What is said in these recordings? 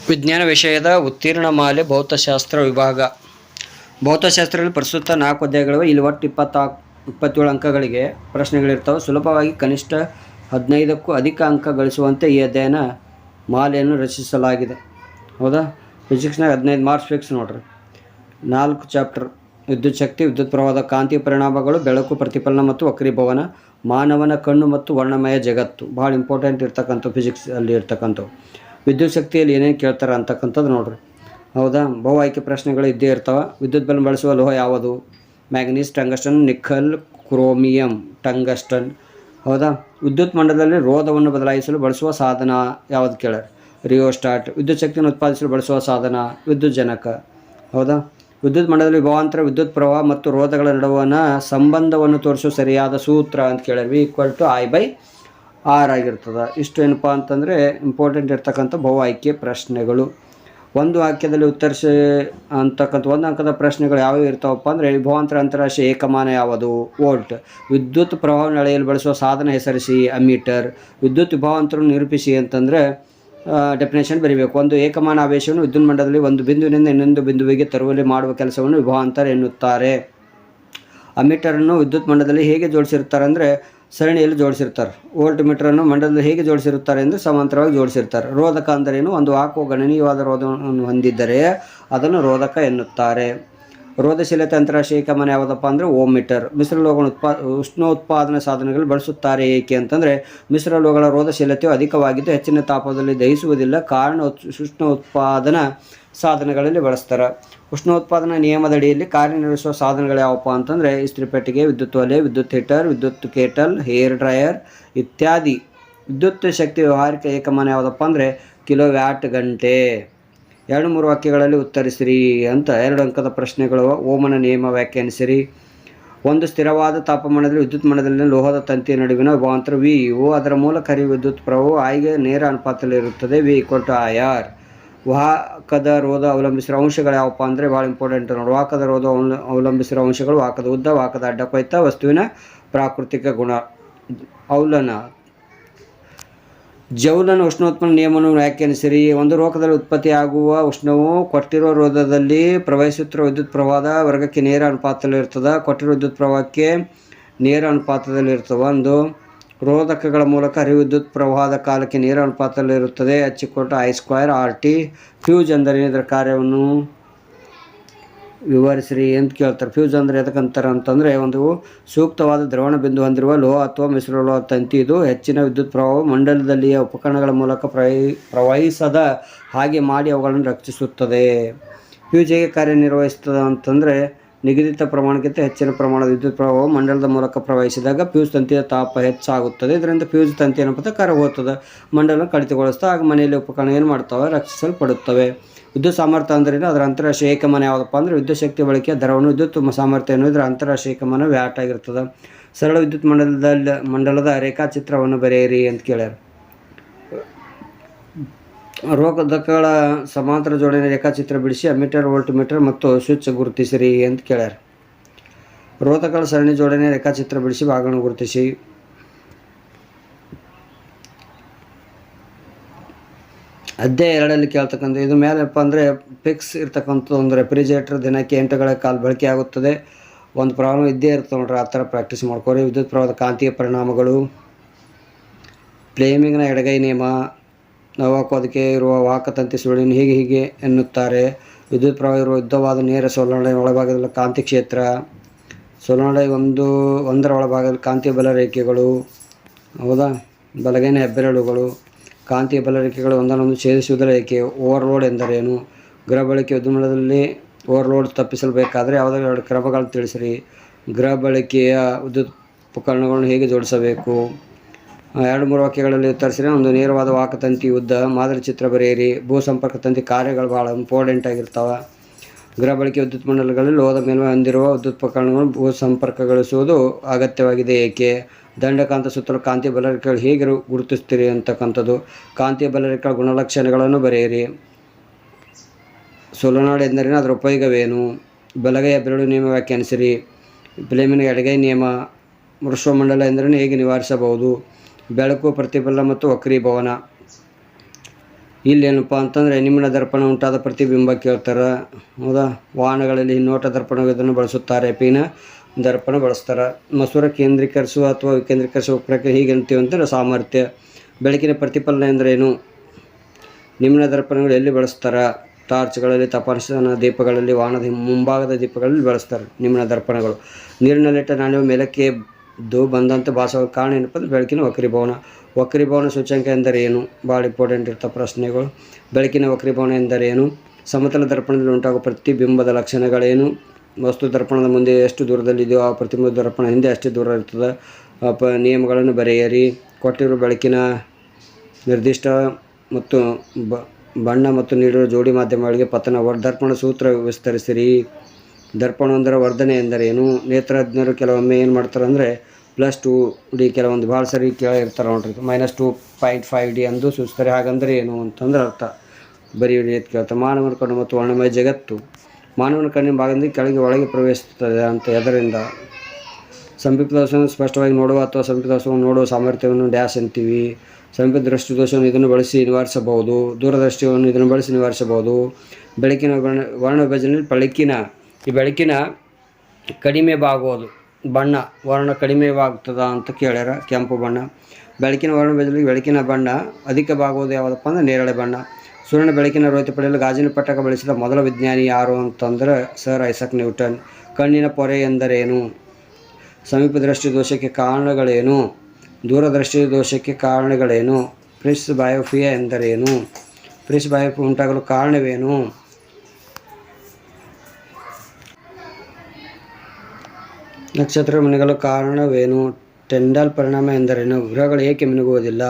ವಿಜ್ಞಾನ ವಿಷಯದ ಉತ್ತೀರ್ಣ ಮಾಲೆ ಭೌತಶಾಸ್ತ್ರ ವಿಭಾಗ. ಭೌತಶಾಸ್ತ್ರದಲ್ಲಿ ಪ್ರಸ್ತುತ 4 ಅಧ್ಯಾಯಗಳಿವೆ. ಇಲ್ಲಿ ಒಟ್ಟು 27 ಅಂಕಗಳಿಗೆ ಪ್ರಶ್ನೆಗಳಿರ್ತವೆ. ಸುಲಭವಾಗಿ ಕನಿಷ್ಠ 15ಕ್ಕೂ ಅಧಿಕ ಅಂಕ ಗಳಿಸುವಂತೆ ಈ ಅಧ್ಯಯನ ಮಾಲೆಯನ್ನು ರಚಿಸಲಾಗಿದೆ. ಹೌದಾ? ಫಿಸಿಕ್ಸ್ನಾಗ 15 ಮಾರ್ಕ್ಸ್ ಫಿಕ್ಸ್ ನೋಡ್ರಿ. 4 ಚಾಪ್ಟರ್: ವಿದ್ಯುತ್ ಶಕ್ತಿ, ವಿದ್ಯುತ್ ಪ್ರವಾಹದ ಕಾಂತಿ ಪರಿಣಾಮಗಳು, ಬೆಳಕು, ಪ್ರತಿಫಲನ ಮತ್ತು ವಕ್ರೀಭವನ, ಮಾನವನ ಕಣ್ಣು ಮತ್ತು ವರ್ಣಮಯ ಜಗತ್ತು. ಭಾಳ ಇಂಪಾರ್ಟೆಂಟ್ ಇರ್ತಕ್ಕಂಥ ಫಿಸಿಕ್ಸ್ ಅಲ್ಲಿ ಇರ್ತಕ್ಕಂಥವು. ವಿದ್ಯುತ್ ಶಕ್ತಿಯಲ್ಲಿ ಏನೇನು ಕೇಳ್ತಾರೆ ಅಂತಕ್ಕಂಥದ್ದು ನೋಡ್ರಿ. ಹೌದಾ? ಬಹು ಆಯ್ಕೆ ಪ್ರಶ್ನೆಗಳು ಇದ್ದೇ ಇರ್ತಾವೆ. ವಿದ್ಯುತ್ ಬಲ್ಬ್ ಬಳಸುವ ಲೋಹ ಯಾವುದು? ಮ್ಯಾಗ್ನೀಸ್, ಟಂಗಸ್ಟನ್, ನಿಕ್ಕಲ್, ಕ್ರೋಮಿಯಂ, ಟಂಗಸ್ಟನ್. ಹೌದಾ? ವಿದ್ಯುತ್ ಮಂಡಲದಲ್ಲಿ ರೋಧವನ್ನು ಬದಲಾಯಿಸಲು ಬಳಸುವ ಸಾಧನ ಯಾವುದು ಕೇಳ್ಯಾರ? ರಿಯೋಸ್ಟಾಟ್. ವಿದ್ಯುತ್ ಶಕ್ತಿಯನ್ನು ಉತ್ಪಾದಿಸಲು ಬಳಸುವ ಸಾಧನ ವಿದ್ಯುತ್ ಜನಕ. ಹೌದಾ? ವಿದ್ಯುತ್ ಮಂಡಲದಲ್ಲಿ ವಿಭವಾಂತರ, ವಿದ್ಯುತ್ ಪ್ರವಾಹ ಮತ್ತು ರೋಧಗಳ ನಡುವಣ ಸಂಬಂಧವನ್ನು ತೋರಿಸುವ ಸರಿಯಾದ ಸೂತ್ರ ಅಂತ ಕೇಳ್ಯಾರ. V=I/R ಆಗಿರ್ತದೆ. ಇಷ್ಟು ಏನಪ್ಪ ಅಂತಂದರೆ ಇಂಪಾರ್ಟೆಂಟ್ ಇರ್ತಕ್ಕಂಥ ಬಹು ಆಯ್ಕೆ ಪ್ರಶ್ನೆಗಳು. ಒಂದು ವಾಕ್ಯದಲ್ಲಿ ಉತ್ತರಿಸಿ ಅಂತಕ್ಕಂಥ 1 ಅಂಕದ ಪ್ರಶ್ನೆಗಳು ಯಾವ್ಯಾವ ಇರ್ತಾವಪ್ಪ ಅಂದರೆ: ವಿಭವಾಂತರ ಅಂತಾರಾಶಿಯ ಏಕಮಾನ ಯಾವುದು? ವೋಲ್ಟ್. ವಿದ್ಯುತ್ ಪ್ರವಾಹವನ್ನು ಅಳೆಯಲು ಬಳಸುವ ಸಾಧನ ಹೆಸರಿಸಿ? ಅಮ್ಮೀಟರ್. ವಿದ್ಯುತ್ ವಿಭವಾಂತರವನ್ನು ನಿರೂಪಿಸಿ ಅಂತಂದರೆ ಡೆಫಿನೇಷನ್ ಬರೀಬೇಕು. ಒಂದು ಏಕಮಾನ ಆವೇಶವನ್ನು ವಿದ್ಯುತ್ ಮಂಡಲದಲ್ಲಿ ಒಂದು ಬಿಂದುವಿನಿಂದ ಇನ್ನೊಂದು ಬಿಂದುವಿಗೆ ತರುವಲ್ಲಿ ಮಾಡುವ ಕೆಲಸವನ್ನು ವಿಭವಾಂತರ ಎನ್ನುತ್ತಾರೆ. ಅಮ್ಮೀಟರನ್ನು ವಿದ್ಯುತ್ ಮಂಡಲದಲ್ಲಿ ಹೇಗೆ ಜೋಡಿಸಿರ್ತಾರೆ ಅಂದರೆ ಸರಣಿಯಲ್ಲಿ ಜೋಡಿಸಿರ್ತಾರೆ. ವೋಲ್ಟ್ ಮೀಟರನ್ನು ಮಂಡಲದಲ್ಲಿ ಹೇಗೆ ಜೋಡಿಸಿರುತ್ತಾರೆ ಅಂದರೆ ಸಮಾಂತರವಾಗಿ ಜೋಡಿಸಿರ್ತಾರೆ. ರೋಧಕ ಅಂದರೇನು? ಒಂದು ವಾಹಕವು ಗಣನೀಯವಾದ ರೋಧವನ್ನು ಹೊಂದಿದ್ದರೆ ಅದನ್ನು ರೋಧಕ ಎನ್ನುತ್ತಾರೆ. ರೋಧಶೀಲತೆ ಅಂತಾರಾಶಿಯ ಏಕಮಾನ ಯಾವುದಪ್ಪ ಅಂದರೆ ಓಮೀಟರ್. ಮಿಶ್ರಲೋಹಗಳ ಉಷ್ಣೋತ್ಪಾದನಾ ಸಾಧನಗಳು ಬಳಸುತ್ತಾರೆ ಏಕೆ ಅಂತಂದರೆ ಮಿಶ್ರಲೋಹಗಳ ರೋಧಶೀಲತೆಯು ಅಧಿಕವಾಗಿದ್ದು ಹೆಚ್ಚಿನ ತಾಪದಲ್ಲಿ ದಹಿಸುವುದಿಲ್ಲ. ಕಾರಣ ಉಷ್ಣೋತ್ಪಾದನಾ ಸಾಧನಗಳಲ್ಲಿ ಬಳಸ್ತಾರೆ. ಉಷ್ಣೋತ್ಪಾದನಾ ನಿಯಮದಡಿಯಲ್ಲಿ ಕಾರ್ಯನಿರ್ವಹಿಸುವ ಸಾಧನಗಳು ಯಾವಪ್ಪ ಅಂತಂದರೆ ಇಸ್ತ್ರಿಪೆಟ್ಟಿಗೆ, ವಿದ್ಯುತ್ ಒಲೆ, ವಿದ್ಯುತ್ ಹೀಟರ್, ವಿದ್ಯುತ್ ಕೇಟಲ್, ಹೇರ್ ಡ್ರೈಯರ್ ಇತ್ಯಾದಿ. ವಿದ್ಯುತ್ ಶಕ್ತಿ ವ್ಯಾವಹಾರಿಕ ಏಕಮಾನ ಯಾವುದಪ್ಪ ಅಂದರೆ ಕಿಲೋವ್ಯಾಟ್ ಗಂಟೆ. 2-3 ವಾಕ್ಯಗಳಲ್ಲಿ ಉತ್ತರಿಸಿರಿ ಅಂತ 2 ಅಂಕದ ಪ್ರಶ್ನೆಗಳು. ಓಮನ ನಿಯಮ ವ್ಯಾಖ್ಯಾನಿಸಿರಿ. ಒಂದು ಸ್ಥಿರವಾದ ತಾಪಮಾನದಲ್ಲಿ ವಿದ್ಯುತ್ ಮಂಡಲದಲ್ಲಿ ಲೋಹದ ತಂತಿಯ ನಡುವಿನ ವಿಭವಾಂತರ V ಅದರ ಮೂಲಕ ಹರಿಯುವ ವಿದ್ಯುತ್ ಪ್ರವಾಹವು Iಗೆ ನೇರ ಅನುಪಾತದಲ್ಲಿರುತ್ತದೆ. V=IR. ವಾಹಕದ ರೋಧ ಅವಲಂಬಿಸಿರುವ ಅಂಶಗಳು ಯಾವಪ್ಪ ಅಂದರೆ ಭಾಳ ಇಂಪಾರ್ಟೆಂಟ್ ನೋಡಿ. ವಾಹಕದ ರೋಧ ಅವಲಂಬಿಸಿರುವ ಅಂಶಗಳು: ವಾಹಕದ ಉದ್ದ, ವಾಹಕದ ಅಡ್ಡಕೊಯ್ತ, ವಸ್ತುವಿನ ಪ್ರಾಕೃತಿಕ ಗುಣ. ಔಲನ ಜೌಲನ ಉಷ್ಣೋತ್ಪನ್ನ ನಿಯಮವನ್ನು ವ್ಯಾಖ್ಯಾನಿಸಿರಿ. ಒಂದು ರೋಧಕದಲ್ಲಿ ಉತ್ಪತ್ತಿಯಾಗುವ ಉಷ್ಣವು ಕೊಟ್ಟಿರುವ ರೋಧದಲ್ಲಿ ಪ್ರವಹಿಸುತ್ತಿರುವ ವಿದ್ಯುತ್ ಪ್ರವಾಹದ ವರ್ಗಕ್ಕೆ ನೇರ ಅನುಪಾತದಲ್ಲಿರ್ತದೆ. ಕೊಟ್ಟಿರುವ ವಿದ್ಯುತ್ ಪ್ರವಾಹಕ್ಕೆ ನೇರ ಅನುಪಾತದಲ್ಲಿರ್ತದೆ. ಒಂದು ರೋಧಕಗಳ ಮೂಲಕ ಹರಿಯುವ ವಿದ್ಯುತ್ ಪ್ರವಾಹದ ಕಾಲಕ್ಕೆ ನೇರ ಅನುಪಾತದಲ್ಲಿರುತ್ತದೆ. H=I²RT. ಫ್ಯೂಸ್ ಅಂದರೆ ಇದರ ಕಾರ್ಯವನ್ನು ವಿವರಿಸಿರಿ ಅಂತ ಕೇಳ್ತಾರೆ. ಫ್ಯೂಸ್ ಅಂದರೆ ಎದಕ್ಕಂತಾರೆ ಅಂತಂದರೆ ಒಂದು ಸೂಕ್ತವಾದ ದ್ರವಣ ಬಿಂದು ಹೊಂದಿರುವ ಲೋಹ ಅಥವಾ ಮಿಶ್ರಲೋಹ ತಂತಿ. ಇದು ಹೆಚ್ಚಿನ ವಿದ್ಯುತ್ ಪ್ರವಾಹವು ಮಂಡಲದಲ್ಲಿಯ ಉಪಕರಣಗಳ ಮೂಲಕ ಪ್ರವಹಿಸದ ಹಾಗೆ ಮಾಡಿ ಅವುಗಳನ್ನು ರಕ್ಷಿಸುತ್ತದೆ. ಫ್ಯೂಸ್ ಹೇಗೆ ಕಾರ್ಯನಿರ್ವಹಿಸ್ತದೆ ಅಂತಂದರೆ ನಿಗದಿತ ಪ್ರಮಾಣಕ್ಕಿಂತ ಹೆಚ್ಚಿನ ಪ್ರಮಾಣದ ವಿದ್ಯುತ್ ಪ್ರವಾಹವು ಮಂಡಲದ ಮೂಲಕ ಪ್ರವಹಿಸಿದಾಗ ಫ್ಯೂಸ್ ತಂತಿಯ ತಾಪ ಹೆಚ್ಚಾಗುತ್ತದೆ. ಇದರಿಂದ ಫ್ಯೂಸ್ ತಂತಿ ಏನಪ್ಪತ್ತ ಕರಗುತ್ತದೆ, ಮಂಡಲವನ್ನು ಕಡಿತಗೊಳಿಸ್ತಾ ಆಗ ಮನೆಯಲ್ಲಿ ಉಪಕರಣ ಏನು ಮಾಡ್ತವೆ? ರಕ್ಷಿಸಲ್ಪಡುತ್ತವೆ. ವಿದ್ಯುತ್ ಸಾಮರ್ಥ್ಯ ಅಂದರೆ ಅದರ ಅಂತಾರಾಶಿಯ ಏಕಮಾನ ಯಾವುದಪ್ಪ ಅಂದರೆ ವಿದ್ಯುತ್ ಶಕ್ತಿ ಬಳಕೆಯ ದರವನ್ನು ವಿದ್ಯುತ್ ಸಾಮರ್ಥ್ಯ ಎನ್ನುವುದು ಇದರ ಅಂತಾರಾಶಿಯ ಏಕಮಾನ ವ್ಯಾಟ್ ಆಗಿರ್ತದೆ. ಸರಳ ವಿದ್ಯುತ್ ಮಂಡಲದ ರೇಖಾಚಿತ್ರವನ್ನು ಬರೆಯಿರಿ ಅಂತ ಕೇಳ್ಯಾರ. ರೋಧಕಗಳ ಸಮಾಂತರ ಜೋಡಣೆ ರೇಖಾಚಿತ್ರ ಬಿಡಿಸಿ ಅಮ್ಮೀಟರ್, ವೋಲ್ಟ್ ಮೀಟರ್ ಮತ್ತು ಸ್ವಿಚ್ ಗುರುತಿಸಿರಿ ಅಂತ ಕೇಳ್ಯಾರ. ರೋಧಕಗಳ ಸರಣಿ ಜೋಡಣೆ ರೇಖಾಚಿತ್ರ ಬಿಡಿಸಿ ಭಾಗಗಳನ್ನು ಗುರುತಿಸಿ. ಅಧ್ಯಾಯ 2ರಲ್ಲಿ ಕೇಳ್ತಕ್ಕಂಥ ಇದು ಮೇಲಪ್ಪ ಅಂದರೆ ಫಿಕ್ಸ್ ಇರ್ತಕ್ಕಂಥ ಒಂದು ರೆಫ್ರಿಜರೇಟರ್ ದಿನಕ್ಕೆ 8 ಗಳ ಕಾಲ ಬಳಕೆ ಆಗುತ್ತದೆ. ಒಂದು ಪ್ರಾಬ್ಲಮ್ ಇದ್ದೇ ಇರ್ತವೆ ನೋಡ್ರಿ, ಆ ಥರ ಪ್ರಾಕ್ಟೀಸ್ ಮಾಡ್ಕೊರಿ. ವಿದ್ಯುತ್ ಪ್ರವಾಹದ ಕಾಂತೀಯ ಪರಿಣಾಮಗಳು, ಫ್ಲೇಮಿಂಗ್ನ ಎಡಗೈ ನಿಯಮ, ಅದಕ್ಕೆ ಇರುವ ವಾಹಕ ತಂತಿ ಸುರುಳಿಯನ್ನು ಹೀಗೆ ಎನ್ನುತ್ತಾರೆ. ವಿದ್ಯುತ್ ಪ್ರವಾಹ ಇರುವ ಉದ್ದವಾದ ನೇರ ಸೊಲೆನಾಯ್ಡ್ ಒಳಭಾಗದಲ್ಲಿ ಕಾಂತಿ ಕ್ಷೇತ್ರ, ಸೊಲೆನಾಯ್ಡ್ ಒಂದರ ಒಳಭಾಗದಲ್ಲಿ ಕಾಂತೀಯ ಬಲರೇಖೆಗಳು. ಹೌದಾ? ಬಲಗೈನ ಹೆಬ್ಬೆರಳುಗಳು. ಕಾಂತೀಯ ಬಲರೇಖೆಗಳು ಒಂದನ್ನೊಂದು ಛೇದಿಸುವುದರ ರೇಖೆ. ಓವರ್ಲೋಡ್ ಎಂದರೇನು? ಗೃಹ ಬಳಕೆ ವಿದ್ಯುತ್ ಮಂಡಲದಲ್ಲಿ ಓವರ್ಲೋಡ್ ತಪ್ಪಿಸಬೇಕಾದರೆ ಯಾವುದಾದ್ರು 2 ಕ್ರಮಗಳನ್ನು ತಿಳಿಸಿರಿ. ಗೃಹ ಬಳಕೆಯ ವಿದ್ಯುತ್ ಉಪಕರಣಗಳನ್ನು ಹೇಗೆ ಜೋಡಿಸಬೇಕು? 2-3 ವಾಕ್ಯಗಳಲ್ಲಿ ಉತ್ತರಿಸಿರಿ. ಒಂದು ನೇರವಾದ ವಾಹಕ ತಂತಿ ಉದ್ದ, ಮಾದರಿ ಚಿತ್ರ ಬರೆಯಿರಿ. ಭೂ ಸಂಪರ್ಕ ತಂತಿ ಕಾರ್ಯಗಳು ಭಾಳ ಇಂಪಾರ್ಟೆಂಟ್ ಆಗಿರ್ತಾವೆ. ಗೃಹ ಬಳಕೆ ವಿದ್ಯುತ್ ಮಂಡಲಗಳಲ್ಲಿ ಲೋಹದ ಮೇಲ್ಮೈ ಹೊಂದಿರುವ ವಿದ್ಯುತ್ ಉಪಕರಣಗಳನ್ನು ಭೂ ಸಂಪರ್ಕಗೊಳಿಸುವುದು ಅಗತ್ಯವಾಗಿದೆ ಏಕೆ? ದಂಡಕಾಂತ ಸುತ್ತಲೂ ಕಾಂತೀಯ ಬಲರೇಖೆಗಳು ಹೇಗೆ ಗುರುತಿಸ್ತೀರಿ ಅಂತಕ್ಕಂಥದ್ದು. ಕಾಂತೀಯ ಬಲರೇಖೆಗಳ ಗುಣಲಕ್ಷಣಗಳನ್ನು ಬರೆಯಿರಿ. ಸೊಲೆನಾಯ್ಡ್ ಎಂದರೇನು? ಅದರ ಉಪಯೋಗವೇನು? ಬಲಗೈ ಹೆಬ್ಬೆರಳು ನಿಯಮ ವ್ಯಾಖ್ಯಾನಿಸಿರಿ. ಫ್ಲೇಮಿಂಗ್ನ ಎಡಗೈ ನಿಯಮ. ವೃಷಭಮಂಡಲ ಎಂದರೇನು? ಹೇಗೆ ನಿವಾರಿಸಬಹುದು? ಬೆಳಕು, ಪ್ರತಿಫಲನ ಮತ್ತು ವಕ್ರೀಭವನ. ಇಲ್ಲೇನಪ್ಪ ಅಂತಂದರೆ ನಿಮ್ನ ದರ್ಪಣ ಉಂಟಾದ ಪ್ರತಿಬಿಂಬ ಕೇಳ್ತಾರೆ. ಹೌದಾ. ವಾಹನಗಳಲ್ಲಿ ಹಿನ್ನೋಟ ದರ್ಪಣ ಇದನ್ನು ಬಳಸುತ್ತಾರೆ. ಪಿನ ದರ್ಪಣ ಬಳಸ್ತಾರೆ. ಮಸೂರ ಕೇಂದ್ರೀಕರಿಸುವ ಅಥವಾ ವಿಕೇಂದ್ರೀಕರಿಸುವ ಪ್ರಕ್ರಿಯೆ ಹೀಗೆ ಅಂತೀವಿ ಅಂತಂದರೆ ಸಾಮರ್ಥ್ಯ. ಬೆಳಕಿನ ಪ್ರತಿಫಲನ ಎಂದರೇನು? ನಿಮ್ನ ದರ್ಪಣಗಳು ಎಲ್ಲಿ ಬಳಸ್ತಾರೆ? ಟಾರ್ಚ್ಗಳಲ್ಲಿ, ತಪಾಸಣಾ ದೀಪಗಳಲ್ಲಿ, ವಾಹನದ ಮುಂಭಾಗದ ದೀಪಗಳಲ್ಲಿ ಬಳಸ್ತಾರೆ ನಿಮ್ನ ದರ್ಪಣಗಳು. ನೀರಿನಲ್ಲಿಟ್ಟ ನಾಣ್ಯವು ಮೇಲಕ್ಕೆ ಎದ್ದು ಬಂದಂತೆ ಭಾಸವ ಕಾರಣ ಏನಪ್ಪ ಅಂದರೆ ಬೆಳಕಿನ ವಕ್ರೀಭವನ. ವಕ್ರೀಭವನ ಸೂಚ್ಯಂಕ ಎಂದರೇನು? ಭಾಳ ಇಂಪಾರ್ಟೆಂಟ್ ಇರ್ತಾವೆ ಪ್ರಶ್ನೆಗಳು. ಬೆಳಕಿನ ವಕ್ರೀಭವನ ಎಂದರೇನು? ಸಮತಲ ದರ್ಪಣದಲ್ಲಿ ಉಂಟಾಗುವ ಪ್ರತಿಬಿಂಬದ ಲಕ್ಷಣಗಳೇನು? ವಸ್ತು ದರ್ಪಣದ ಮುಂದೆ ಎಷ್ಟು ದೂರದಲ್ಲಿದೆಯೋ ಆ ಪ್ರತಿಬಿಂಬ ದರ್ಪಣ ಹಿಂದೆ ಅಷ್ಟೇ ದೂರ ಇರ್ತದೆ. ನಿಯಮಗಳನ್ನು ಬರೆಯಿರಿ. ಕೊಟ್ಟಿರುವ ಬೆಳಕಿನ ನಿರ್ದಿಷ್ಟ ಮತ್ತು ಬಣ್ಣ ಮತ್ತು ನೀಡಿರುವ ಜೋಡಿ ಮಾಧ್ಯಮಗಳಿಗೆ ಪತನ. ದರ್ಪಣ ಸೂತ್ರ ವಿಸ್ತರಿಸಿರಿ. ದರ್ಪಣವೊಂದರ ವರ್ಧನೆ ಎಂದರೇನು? ನೇತ್ರಜ್ಞರು ಕೆಲವೊಮ್ಮೆ ಏನು ಮಾಡ್ತಾರೆ ಅಂದರೆ +2D, ಕೆಲವೊಂದು ಭಾಳ ಸರಿ ಕೇಳಿರ್ತಾರೆ ನೋಡ್ರಿ, -2.5D ಅಂದು ಸೂಚಿಸ್ತಾರೆ. ಹಾಗಂದ್ರೆ ಏನು ಅಂತಂದ್ರೆ ಅರ್ಥ ಬರೀರಿ ಅಂತ ಕೇಳ್ತಾರೆ. ಮಾನವನ ಕಣ್ಣು ಮತ್ತು ವರ್ಣಮಯ ಜಗತ್ತು. ಮಾನವನ ಕಣ್ಣಿನ ಭಾಗದಿಂದ ಕೆಳಗೆ ಒಳಗೆ ಪ್ರವೇಶಿಸುತ್ತದೆ ಅಂತ. ಎದರಿಂದ? ಸಮೀಪ ದೋಷವನ್ನು ಸ್ಪಷ್ಟವಾಗಿ ನೋಡುವ ಅಥವಾ ಸಮೀಪ ದೋಷವನ್ನು ನೋಡುವ ಸಾಮರ್ಥ್ಯವನ್ನು ಡ್ಯಾಶ್ ಅಂತೀವಿ. ಸಮೀಪ ದೃಷ್ಟಿ ದೋಷವನ್ನು ಇದನ್ನು ಬಳಸಿ ನಿವಾರಿಸಬಹುದು. ದೂರದೃಷ್ಟಿಯನ್ನು ಇದನ್ನು ಬಳಸಿ ನಿವಾರಿಸಬಹುದು. ಬೆಳಕಿನ ವರ್ಣ ವಿಭಜನೆಯಲ್ಲಿ ಬೆಳಕಿನ ಕಡಿಮೆ ಬಾಗೋದು ಬಣ್ಣ ವರ್ಣ ಕಡಿಮೆವಾಗ್ತದ ಅಂತ ಕೇಳ್ಯಾರ. ಕೆಂಪು ಬಣ್ಣ. ಬೆಳಕಿನ ವರ್ಣ ವಿಭಜನೆಯಲ್ಲಿ ಬೆಳಕಿನ ಬಣ್ಣ ಅಧಿಕ ಬಾಗೋದು ಯಾವುದಪ್ಪ ಅಂದರೆ ನೇರಳೆ ಬಣ್ಣ. ಸೂರ್ಯನ ಬೆಳಕಿನ ರೋಹಿತ ಪಡೆಯಲು ಗಾಜಿನ ಪಟ್ಟಕ ಬಳಸಿದ ಮೊದಲ ವಿಜ್ಞಾನಿ ಯಾರು ಅಂತಂದ್ರೆ ಸರ್ ಐಸಾಕ್ ನ್ಯೂಟನ್. ಕಣ್ಣಿನ ಪೊರೆ ಎಂದರೇನು? ಸಮೀಪ ದೃಷ್ಟಿ ದೋಷಕ್ಕೆ ಕಾರಣಗಳೇನು? ದೂರದೃಷ್ಟಿ ದೋಷಕ್ಕೆ ಕಾರಣಗಳೇನು? ಪ್ರಿಸ್ ಬಯೋಫಿಯಾ ಎಂದರೇನು? ಪ್ರಿಸ್ ಬಯೋಫಿಯಾ ಉಂಟಾಗಲು ಕಾರಣವೇನು? ನಕ್ಷತ್ರ ಮಿನುಗಲು ಕಾರಣವೇನು? ಟೆಂಡಾಲ್ ಪರಿಣಾಮ ಎಂದರೇನು? ಗ್ರಹಗಳು ಏಕೆ ಮಿನುಗುವುದಿಲ್ಲ?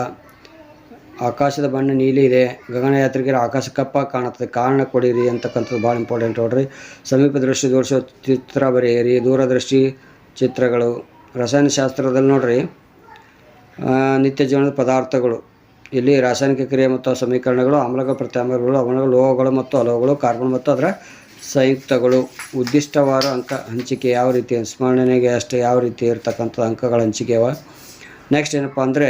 ಆಕಾಶದ ಬಣ್ಣ ನೀಲಿ ಇದೆ. ಗಗನಯಾತ್ರಿಕರ ಆಕಾಶ ಕಪ್ಪಾಗಿ ಕಾಣುತ್ತದೆ. ಕಾರಣ ಕೊಡಿರಿ ಅಂತಕ್ಕಂಥದ್ದು ಭಾಳ ಇಂಪಾರ್ಟೆಂಟ್ ನೋಡ್ರಿ. ಸಮೀಪ ದೃಷ್ಟಿ ದೋಷ ಚಿತ್ರ ಬರೆಯಿರಿ. ದೂರದೃಷ್ಟಿ ಚಿತ್ರಗಳು. ರಸಾಯನಶಾಸ್ತ್ರದಲ್ಲಿ ನೋಡ್ರಿ, ನಿತ್ಯ ಜೀವನದ ಪದಾರ್ಥಗಳು. ಇಲ್ಲಿ ರಾಸಾಯನಿಕ ಕ್ರಿಯೆ ಮತ್ತು ಸಮೀಕರಣಗಳು, ಆಮ್ಲಗಳು, ಪ್ರತ್ಯಾಮ್ಲಗಳು, ಲವಣಗಳು, ಲೋಹಗಳು ಮತ್ತು ಅಲೋಹಗಳು, ಕಾರ್ಬನ್ ಮತ್ತು ಅದರ ಸಂಯುಕ್ತಗಳು. ಉದ್ದಿಷ್ಟವಾದ ಅಂಕ ಹಂಚಿಕೆ ಯಾವ ರೀತಿ? ಸ್ಮರಣೆಗೆ ಅಷ್ಟೇ ಯಾವ ರೀತಿ ಇರ್ತಕ್ಕಂಥ ಅಂಕಗಳ ಹಂಚಿಕೆ ಅವ. ನೆಕ್ಸ್ಟ್ ಏನಪ್ಪ ಅಂದರೆ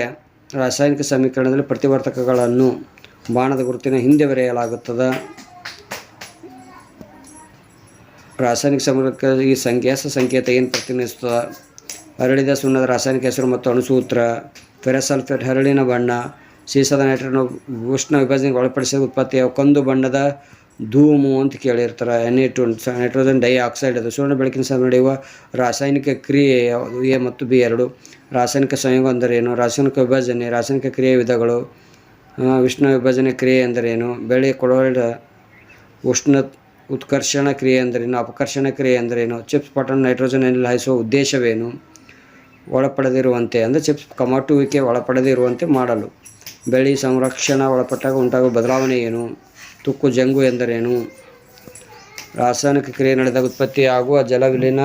ರಾಸಾಯನಿಕ ಸಮೀಕರಣದಲ್ಲಿ ಪ್ರತಿವರ್ತಕಗಳನ್ನು ಬಾಣದ ಗುರುತಿನ ಹಿಂದೆ ಬರೆಯಲಾಗುತ್ತದೆ. ರಾಸಾಯನಿಕ ಸಮೀಕರಣ ಈ ಗ್ಯಾಸ್ ಸಂಕೇತ ಏನು ಪ್ರತಿನಿಧಿಸುತ್ತದೆ? ಹರಳಿದ ಸುಣ್ಣದ ರಾಸಾಯನಿಕ ಹೆಸರು ಮತ್ತು ಅಣುಸೂತ್ರ. ಫೆರಸಲ್ಫೇಟ್ ಹರಳಿನ ಬಣ್ಣ. ಸೀಸದ ನೈಟ್ರನ್ನು ಉಷ್ಣ ವಿಭಜನೆಗೆ ಒಳಪಡಿಸಿದ ಉತ್ಪತ್ತಿಯ ಕಂದು ಬಣ್ಣದ ಧೂಮು ಅಂತ ಕೇಳಿರ್ತಾರೆ. Na2 nitrogen dioxide. ಅದು ಸೂರ್ಯನ ಬೆಳಕಿನ ಸಮಯ ನಡೆಯುವ ರಾಸಾಯನಿಕ ಕ್ರಿಯೆ ಯಾವುದು? A ಮತ್ತು B2. ರಾಸಾಯನಿಕ ಸಂಯೋಗ ಅಂದರೇನು? ರಾಸಾಯನಿಕ ವಿಭಜನೆ. ರಾಸಾಯನಿಕ ಕ್ರಿಯೆ ವಿಧಗಳು. ಉಷ್ಣ ವಿಭಜನೆ ಕ್ರಿಯೆ ಎಂದರೇನು? ಬೆಳ್ಳಿ ಕ್ಲೋರೈಡ್ ಉತ್ಕರ್ಷಣ ಕ್ರಿಯೆ ಎಂದರೇನು? ಅಪಕರ್ಷಣ ಕ್ರಿಯೆ ಎಂದರೇನು? ಚಿಪ್ಸ್ ಪಟನ್ ನೈಟ್ರೋಜನ್ ಅನಿಲ ಹಾಯಿಸುವ ಉದ್ದೇಶವೇನು? ಒಳಪಡದಿರುವಂತೆ ಅಂದರೆ ಚಿಪ್ಸ್ ಕಮಟುವಿಕೆ ಒಳಪಡದಿರುವಂತೆ ಮಾಡಲು. ಬೆಳ್ಳಿ ಸಂರಕ್ಷಣಾ ಒಳಪಟ್ಟಾಗ ಉಂಟಾಗುವ ಬದಲಾವಣೆ ಏನು? ತುಕ್ಕು ಜಂಗು ಎಂದರೇನು? ರಾಸಾಯನಿಕ ಕ್ರಿಯೆ ನಡೆದಾಗ ಉತ್ಪತ್ತಿಯಾಗುವ ಜಲವಿಲೀನ.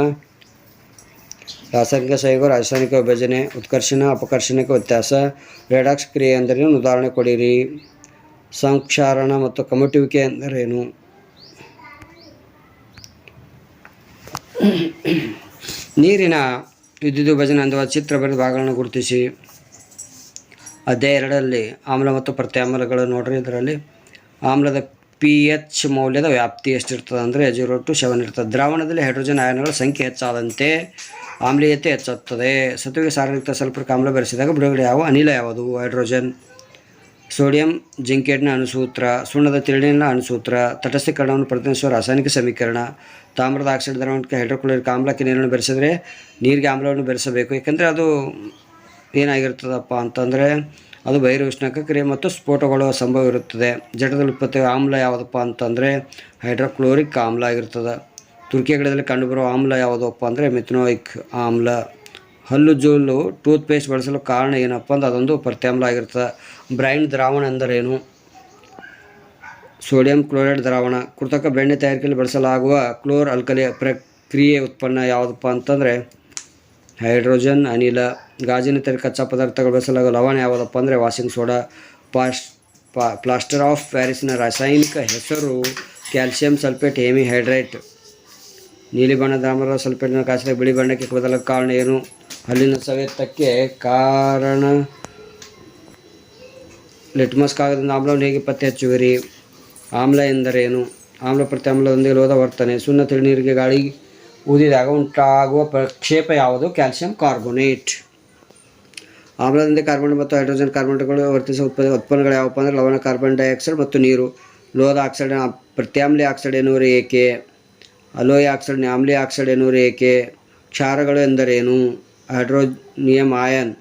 ರಾಸಾಯನಿಕ ಸಂಯೋಗ, ರಾಸಾಯನಿಕ ವಿಭಜನೆ, ಉತ್ಕರ್ಷಣ, ಅಪಕರ್ಷಣಕ್ಕೆ ವ್ಯತ್ಯಾಸ. ರೆಡಾಕ್ಸ್ ಕ್ರಿಯೆ ಎಂದರೇನು? ಉದಾಹರಣೆ ಕೊಡಿರಿ. ಸಂಕ್ಷಾರಣ ಮತ್ತು ಕಮಟುವಿಕೆ ಎಂದರೇನು? ನೀರಿನ ವಿದ್ಯುತ್ ವಿಭಜನೆ ಅಥವಾ ಚಿತ್ರ ಬರೆದ ಭಾಗಗಳನ್ನು ಗುರುತಿಸಿ. ಅಧ್ಯಾಯ 2ರಲ್ಲಿ ಆಮ್ಲ ಮತ್ತು ಪ್ರತ್ಯಾಮ್ಲಗಳು ನೋಡ್ರಿ. ಇದರಲ್ಲಿ ಆಮ್ಲದ pH ಮೌಲ್ಯದ ವ್ಯಾಪ್ತಿ ಎಷ್ಟಿರ್ತದೆ ಅಂದರೆ 0 to 7 ಇರ್ತದೆ. ದ್ರಾವಣದಲ್ಲಿ ಹೈಡ್ರೋಜನ್ ಅಯಾನ್ಗಳ ಸಂಖ್ಯೆ ಹೆಚ್ಚಾದಂತೆ ಆಮ್ಲೀಯತೆ ಹೆಚ್ಚುತ್ತದೆ. ಸತುವಿಗೆ ಸಾರಯುಕ್ತ ಸಲ್ಫರಿಕ್ ಆಮ್ಲ ಬೆರೆಸಿದಾಗ ಬಿಡುಗಡೆ ಯಾವ ಅನಿಲ ಯಾವುದು? ಹೈಡ್ರೋಜನ್. ಸೋಡಿಯಂ ಜಿಂಕೇಟ್ನ ಅಣುಸೂತ್ರ. ಸುಣ್ಣದ ತಿರುಳಿನ ಅಣುಸೂತ್ರ. ತಟಸ್ಥೀಕರಣವನ್ನು ಪ್ರತಿನಿಧಿಸುವ ರಾಸಾಯನಿಕ ಸಮೀಕರಣ. ತಾಮ್ರದ ಆಕ್ಸೈಡ್ ದ್ರಾವಣಕ್ಕೆ ಹೈಡ್ರೋಕ್ಲೋರಿಕ್ ಆಮ್ಲಕ್ಕೆ ನೀರನ್ನು ಬೆರೆಸಿದರೆ ನೀರಿಗೆ ಆಮ್ಲವನ್ನು ಬೆರೆಸಬೇಕು. ಏಕೆಂದರೆ ಅದು ಏನಾಗಿರ್ತದಪ್ಪ ಅಂತಂದರೆ ಅದು ಬಹಿರುಷ್ಣಕ ಕ್ರಿಯೆ ಮತ್ತು ಸ್ಫೋಟಗೊಳ್ಳುವ ಸಂಭವ ಇರುತ್ತದೆ. ಜಠರದಲ್ಲಿ ಉತ್ಪತ್ತಿ ಆಮ್ಲ ಯಾವುದಪ್ಪ ಅಂತಂದರೆ ಹೈಡ್ರೋಕ್ಲೋರಿಕ್ ಆಮ್ಲ ಆಗಿರ್ತದೆ. ತುರ್ಕಿಯ ಗಿಡದಲ್ಲಿ ಕಂಡುಬರುವ ಆಮ್ಲ ಯಾವುದಪ್ಪ ಅಂದರೆ ಮೆಥನೋಯಿಕ್ ಆಮ್ಲ. ಹಲ್ಲು ಜೋಲು ಟೂತ್ ಪೇಸ್ಟ್ ಬಳಸಲು ಕಾರಣ ಏನಪ್ಪ ಅಂದ್ರೆ ಅದೊಂದು ಪ್ರತ್ಯಾಮ್ಲ ಆಗಿರ್ತದೆ. ಬ್ರೈನ್ ದ್ರಾವಣ ಎಂದರೇನು? ಸೋಡಿಯಂ ಕ್ಲೋರೈಡ್ ದ್ರಾವಣ. ಕೃತಕ ಬೆಣ್ಣೆ ತಯಾರಿಕೆಯಲ್ಲಿ ಬಳಸಲಾಗುವ ಕ್ಲೋರ್ ಆಲ್ಕಲಿ ಪ್ರಕ್ರಿಯೆ ಉತ್ಪನ್ನ ಯಾವುದಪ್ಪ ಅಂತಂದರೆ ಹೈಡ್ರೋಜನ್ ಅನಿಲ. ಗಾಜಿನ ತಯಾರಿ ಕಚ್ಚಾ ಪದಾರ್ಥಗಳು ಬಳಸಲಾಗುವ ಲವಣ ಯಾವುದಪ್ಪ ಅಂದರೆ ವಾಷಿಂಗ್ ಸೋಡಾ. ಪ್ಲಾಸ್ಟರ್ ಆಫ್ ಪ್ಯಾರಿಸ್ನ ರಾಸಾಯನಿಕ ಹೆಸರು ಕ್ಯಾಲ್ಸಿಯಂ ಸಲ್ಫೇಟ್ ಹೇಮಿ ಹೈಡ್ರೇಟ್. ನೀಲಿ ಬಣ್ಣದ ಆಮ್ಲದ ಸಲ್ಫೇಟ್ನ ಕಾಯಿಸಿದಾಗ ಬಿಳಿ ಬಣ್ಣಕ್ಕೆ ಬದಲಾಗ ಕಾರಣ ಏನು? ಹಲ್ಲಿನ ಸವೆತಕ್ಕೆ ಕಾರಣ ಲಿಟ್ಮಸ್ ಕಾಗದದಿಂದ ಆಮ್ಲವನ್ನು ಹೇಗೆ ಪತ್ತೆ ಹಚ್ಚುವಿರಿ? ಆಮ್ಲ ಎಂದರೇನು? ಆಮ್ಲ ಪ್ರತ್ಯಾಮ್ಲದೊಂದಿಗೆ ಲೋಹದ ವರ್ತನೆ. ಸುಣ್ಣ ತಿಳಿನೀರಿಗೆ ಗಾಳಿ ಊದಿದಾಗ ಉಂಟಾಗುವ ಪ್ರಕ್ಷೇಪ ಯಾವುದು? Calcium carbonate. ಆಮ್ಲದಿಂದ ಕಾರ್ಬನ್ ಮತ್ತು ಹೈಡ್ರೋಜನ್ ಕಾರ್ಬನೇಟ್ಗಳು ವರ್ತಿಸುವ ಉತ್ಪನ್ನಗಳು ಯಾವಪ್ಪ ಅಂದರೆ ಲವಣ, ಕಾರ್ಬನ್ ಡೈಆಕ್ಸೈಡ್ ಮತ್ತು ನೀರು. ಲೋಹದ ಆಕ್ಸೈಡ್ ಪ್ರತ್ಯಾಮ್ಲೀಯ ಆಕ್ಸೈಡ್ ಎನ್ನುವರು ಏಕೆ? ಅಲೋಯ ಆಕ್ಸೈಡ್ ಆಮ್ಲೀಯ ಆಕ್ಸೈಡ್ ಎನ್ನುವರು ಏಕೆ? ಕ್ಷಾರಗಳು ಎಂದರೇನು? ಹೈಡ್ರೋನಿಯಂ ಆಯನ್.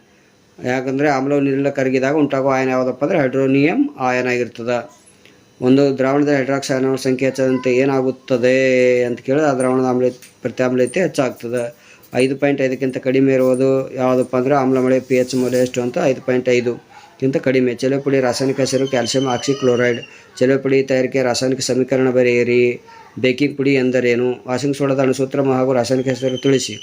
ಯಾಕಂದರೆ ಆಮ್ಲವು ನೀರಿನಲ್ಲಿ ಕರಗಿದಾಗ ಉಂಟಾಗುವ ಆಯನ ಯಾವುದಪ್ಪ ಅಂದರೆ ಹೈಡ್ರೋನಿಯಂ ಆಯನ್ ಆಗಿರ್ತದೆ. ಒಂದು ದ್ರಾವಣದ ಹೈಡ್ರಾಕ್ಸಿ ಆಯನಗಳ ಸಂಖ್ಯೆ ಹೆಚ್ಚಾದಂತೆ ಏನಾಗುತ್ತದೆ ಅಂತ ಕೇಳಿದ್ರೆ ಆ ದ್ರಾವಣದ ಪ್ರತ್ಯಾಮ್ಲತೆ ಹೆಚ್ಚಾಗ್ತದೆ. 5.5ಕ್ಕಿಂತ ಕಡಿಮೆ ಇರುವುದು ಯಾವುದಪ್ಪ ಅಂದರೆ ಆಮ್ಲಮಳೆ. pH ಮೌಲ್ಯ ಎಷ್ಟು ಅಂತ 5.5ಕ್ಕಿಂತ ಕಡಿಮೆ. ಚೆಲುವೆ ಪುಡಿ ರಾಸಾಯನಿಕ ಹೆಸರು ಕ್ಯಾಲ್ಸಿಯಂ ಆಕ್ಸಿಕ್ಲೋರೈಡ್. ಚೆಲುವೆ ಪುಡಿ ತಯಾರಿಕೆ ರಾಸಾಯನಿಕ ಸಮೀಕರಣ ಬರೆಯಿರಿ. ಬೇಕಿಂಗ್ ಪುಡಿ ಎಂದರೇನು? ವಾಷಿಂಗ್ ಸೋಡಾದ ಅಣುಸೂತ್ರ ಹಾಗೂ ರಾಸಾಯನಿಕ ಹೆಸರು ತಿಳಿಸಿ.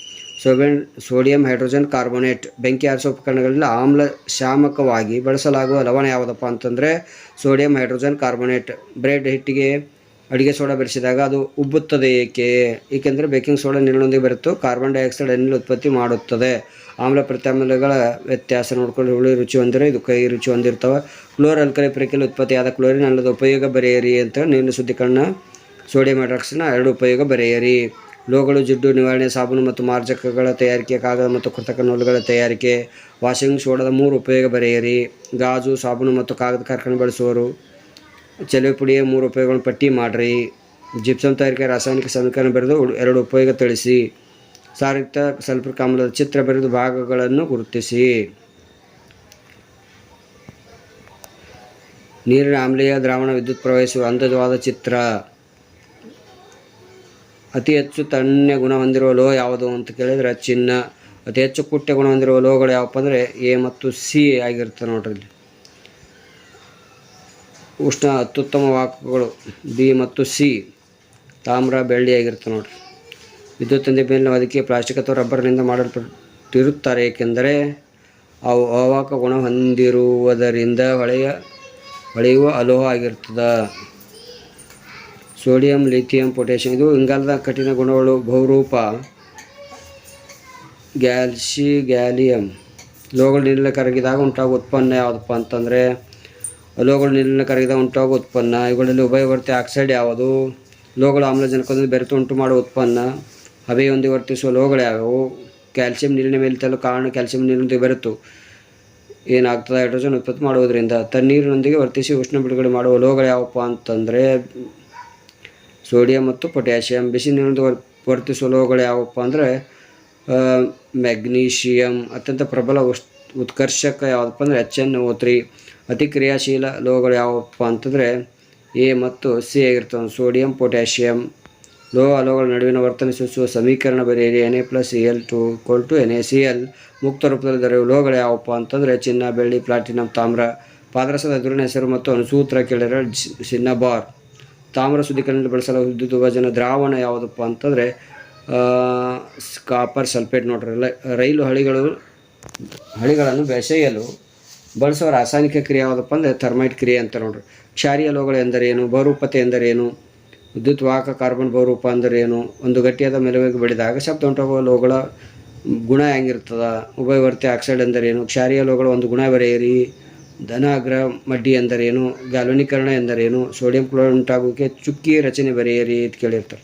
Sodium hydrogen carbonate. ಬೆಂಕಿ ಆರಿಸುವ ಉಪಕರಣಗಳಲ್ಲಿ ಆಮ್ಲ ಶಾಮಕವಾಗಿ ಬಳಸಲಾಗುವ ಲವಣ ಯಾವುದಪ್ಪ ಅಂತಂದರೆ ಸೋಡಿಯಂ ಹೈಡ್ರೋಜನ್ ಕಾರ್ಬೋನೇಟ್. ಬ್ರೆಡ್ ಹಿಟ್ಟಿಗೆ ಅಡುಗೆ ಸೋಡಾ ಬೆರೆಸಿದಾಗ ಅದು ಉಬ್ಬುತ್ತದೆ ಏಕೆ? ಏಕೆಂದರೆ ಬೇಕಿಂಗ್ ಸೋಡಾ ನೀರಿನೊಂದಿಗೆ ಬೆರೆತು ಕಾರ್ಬನ್ ಡೈಆಕ್ಸೈಡ್ ಅನಿಲ ಉತ್ಪತ್ತಿ ಮಾಡುತ್ತದೆ. ಆಮ್ಲ ಪ್ರತ್ಯಾಮ್ಲಗಳ ವ್ಯತ್ಯಾಸ ನೋಡ್ಕೊಂಡು ಹುಳಿ ರುಚಿ ಹೊಂದಿರೋ ಇದು ಕೈ ರುಚಿ ಹೊಂದಿರ್ತವೆ. ಕ್ಲೋರ್ ಅಲ್ಕಲಿ ಪ್ರಕ್ರಿಯೆಯಲ್ಲಿ ಉತ್ಪತ್ತಿಯಾದ ಕ್ಲೋರಿನ್ ಅಲ್ಲದ ಉಪಯೋಗ ಬರೆಯಿರಿ ಅಂತ. ನೀರಿನ ಶುದ್ಧೀಕರಣ ಸೋಡಿಯಂ ಹೈಡ್ರಾಕ್ಸೈಡ್ನ 2 ಉಪಯೋಗ ಬರೆಯಿರಿ. ಲೋಹಗಳು ಜಿಡ್ಡು ನಿವಾರಣೆ, ಸಾಬೂನು ಮತ್ತು ಮಾರ್ಜಕಗಳ ತಯಾರಿಕೆ, ಕಾಗದ ಮತ್ತು ಕೃತಕ ನೂಲುಗಳ ತಯಾರಿಕೆ. ವಾಷಿಂಗ್ ಸೋಡಾದ 3 ಉಪಯೋಗ ಬರೆಯಿರಿ. ಗಾಜು, ಸಾಬೂನು ಮತ್ತು ಕಾಗದ ಕಾರ್ಖಾನೆ ಬಳಸುವರು. ಚೆಲುವೆ ಪುಡಿಯ 3 ಉಪಯೋಗಗಳನ್ನು ಪಟ್ಟಿ ಮಾಡಿರಿ. ಜಿಪ್ಸಮ್ ತಯಾರಿಕೆ ರಾಸಾಯನಿಕ ಸಮೀಕರಣ ಬರೆದು 2 ಉಪಯೋಗ ತಿಳಿಸಿ. ಸಾರಯುಕ್ತ ಸಲ್ಫ್ಯೂರಿಕ್ ಆಮ್ಲದ ಚಿತ್ರ ಬರೆದು ಭಾಗಗಳನ್ನು ಗುರುತಿಸಿ. ನೀರಿನ ಆಮ್ಲೀಯ ದ್ರಾವಣ ವಿದ್ಯುತ್ ಪ್ರವಹಿಸುವ ಅಂದವಾದ ಚಿತ್ರ. ಅತಿ ಹೆಚ್ಚು ತಣ್ಣ ಗುಣ ಹೊಂದಿರುವ ಲೋಹ ಯಾವುದು ಅಂತ ಕೇಳಿದರೆ ಚಿನ್ನ. ಅತಿ ಹೆಚ್ಚು ಕುಟ್ಯ ಗುಣ ಹೊಂದಿರುವ ಲೋಹಗಳು ಯಾವಪ್ಪ ಅಂದರೆ ಎ ಮತ್ತು ಸಿ ಆಗಿರ್ತವೆ ನೋಡ್ರಿ. ಇಲ್ಲಿ ಉಷ್ಣ ಅತ್ಯುತ್ತಮ ವಾಹಕಗಳು ಬಿ ಮತ್ತು ಸಿ. ತಾಮ್ರ, ಬೆಳ್ಳಿ ಆಗಿರ್ತವೆ ನೋಡ್ರಿ. ವಿದ್ಯುತ್ ತಂತಿ ಮೇಲಿನ ಹೊದಿಕೆ ಪ್ಲಾಸ್ಟಿಕ್ ಅಥವಾ ರಬ್ಬರ್ನಿಂದ ಮಾಡಲ್ಪಟ್ಟಿರುತ್ತಾರೆ ಏಕೆಂದರೆ ಅವು ಅವಾಹಕ ಗುಣ ಹೊಂದಿರುವುದರಿಂದ ಹೊಳೆಯುವ ಅಲೋಹ ಆಗಿರ್ತದೆ. ಸೋಡಿಯಂ, ಲಿಥಿಯಂ, ಪೊಟ್ಯಾಷಿಯಂ ಇದು ಇಂಗಾಲದ ಕಠಿಣ ಗುಣಗಳು. ಬಹುರೂಪ ಗ್ಯಾಲಿಯಂ. ಲೋಹಗಳು ನೀರಿನಲ್ಲಿ ಕರಗಿದಾಗ ಉಂಟಾಗುವ ಉತ್ಪನ್ನ ಯಾವುದಪ್ಪ ಅಂತಂದರೆ ಲೋಹಗಳು ನೀರಿನಲ್ಲಿ ಕರಗಿದಾಗ ಉಂಟಾಗುವ ಉತ್ಪನ್ನ. ಇವುಗಳಲ್ಲಿ ಉಭಯವರ್ತಿ ಆಕ್ಸೈಡ್ ಯಾವುದು? ಲೋಹಗಳು ಆಮ್ಲಜನಕದೊಂದಿಗೆ ಬೆರೆತು ಉಂಟು ಮಾಡುವ ಉತ್ಪನ್ನ. ಹವೆಯೊಂದಿಗೆ ವರ್ತಿಸುವ ಲೋಹಗಳು ಯಾವುವು? ಕ್ಯಾಲ್ಸಿಯಂ ನೀರಿನ ಮೇಲೆ ತೇಲಲು ಕಾರಣ ಕ್ಯಾಲ್ಸಿಯಂ ನೀರಿನೊಂದಿಗೆ ಬೆರೆತು ಏನಾಗ್ತದೆ? ಹೈಡ್ರೋಜನ್ ಉತ್ಪತ್ತಿ ಮಾಡುವುದರಿಂದ. ತಣ್ಣೀರಿನೊಂದಿಗೆ ವರ್ತಿಸಿ ಉಷ್ಣ ಬಿಡುಗಡೆ ಮಾಡುವ ಲೋಹಗಳು ಯಾವಪ್ಪ ಅಂತಂದರೆ ಸೋಡಿಯಂ ಮತ್ತು ಪೊಟ್ಯಾಷಿಯಂ. ಬಿಸಿ ನೀರಿನೊಂದಿಗೆ ವರ್ತಿಸುವ ಲೋಹಗಳು ಯಾವಪ್ಪ ಅಂದರೆ ಮ್ಯಾಗ್ನೀಷಿಯಂ. ಅತ್ಯಂತ ಪ್ರಬಲ ಉತ್ಕರ್ಷಕ ಯಾವುದಪ್ಪ ಅಂದರೆ HNO3. ಅತಿ ಕ್ರಿಯಾಶೀಲ ಲೋಹಗಳು ಯಾವಪ್ಪ ಅಂತಂದರೆ ಎ ಮತ್ತು ಸಿ ಆಗಿರ್ತವೆ. Sodium, potassium. ಲೋಹ ಲೋಹಗಳ ನಡುವಿನ ವರ್ತನೆ ಸೂಚಿಸುವ ಸಮೀಕರಣ ಬರೆಯಿರಿ. Na+Cl2 = NaCl. ಮುಕ್ತ ರೂಪದಲ್ಲಿ ದೊರೆಯುವ ಲೋಹಗಳು ಯಾವಪ್ಪ ಅಂತಂದರೆ ಚಿನ್ನ, ಬೆಳ್ಳಿ, ಪ್ಲಾಟಿನಂ, ತಾಮ್ರ. ಪಾದರಸದ ಎದುರಿನ ಹೆಸರು ಮತ್ತು ಅಣುಸೂತ್ರ ಕೇಳಿದರೆ ಸಿನ್ನಬಾರ್. ತಾಮ್ರ ಶುದ್ಧೀಕರಣದಲ್ಲಿ ಬಳಸಲಾಗುವ ವಿದ್ಯುತ್ ವಿಭಜನ ದ್ರಾವಣ ಯಾವುದಪ್ಪ ಅಂತಂದರೆ ಕಾಪರ್ ಸಲ್ಫೇಟ್ ನೋಡ್ರಿ. ರೈಲು ಹಳಿಗಳನ್ನು ಬೆಸೆಯಲು ಬಳಸುವ ರಾಸಾಯನಿಕ ಕ್ರಿಯೆ ಯಾವುದಪ್ಪ ಅಂದರೆ ಥರ್ಮೈಟ್ ಕ್ರಿಯೆ ಅಂತ ನೋಡ್ರಿ. ಕ್ಷಾರೀಯ ಲೋಹಗಳು ಎಂದರೇನು? ಬಹುರೂಪತೆ ಎಂದರೇನು? ವಿದ್ಯುತ್ ವಾಹಕ ಕಾರ್ಬನ್ ಬಹುರೂಪ ಅಂದರೇನು? ಒಂದು ಗಟ್ಟಿಯಾದ ಮೆಲುವಿಗೆ ಬಡಿದಾಗ ಶಬ್ದ ಉಂಟಾಗುವ ಲೋಹಗಳ ಗುಣ ಹೆಂಗಿರ್ತದ? ಉಭಯವರ್ತಿ ಆಕ್ಸೈಡ್ ಎಂದರೇನು? ಕ್ಷಾರೀಯ ಲೋಹಗಳ ಒಂದು ಗುಣ ಬರೆಯಿರಿ. ಧನಾಗ್ರ ಮಡ್ಡಿ ಎಂದರೇನು? ಗ್ಯಾಲ್ವನೀಕರಣ ಎಂದರೇನು? ಸೋಡಿಯಂ ಕ್ಲೋರೈಡ್ ಉಂಟಾಗುವಿಕೆ ಚುಕ್ಕಿ ರಚನೆ ಬರೆಯಿರಿ ಅಂತ ಕೇಳಿರ್ತಾರೆ.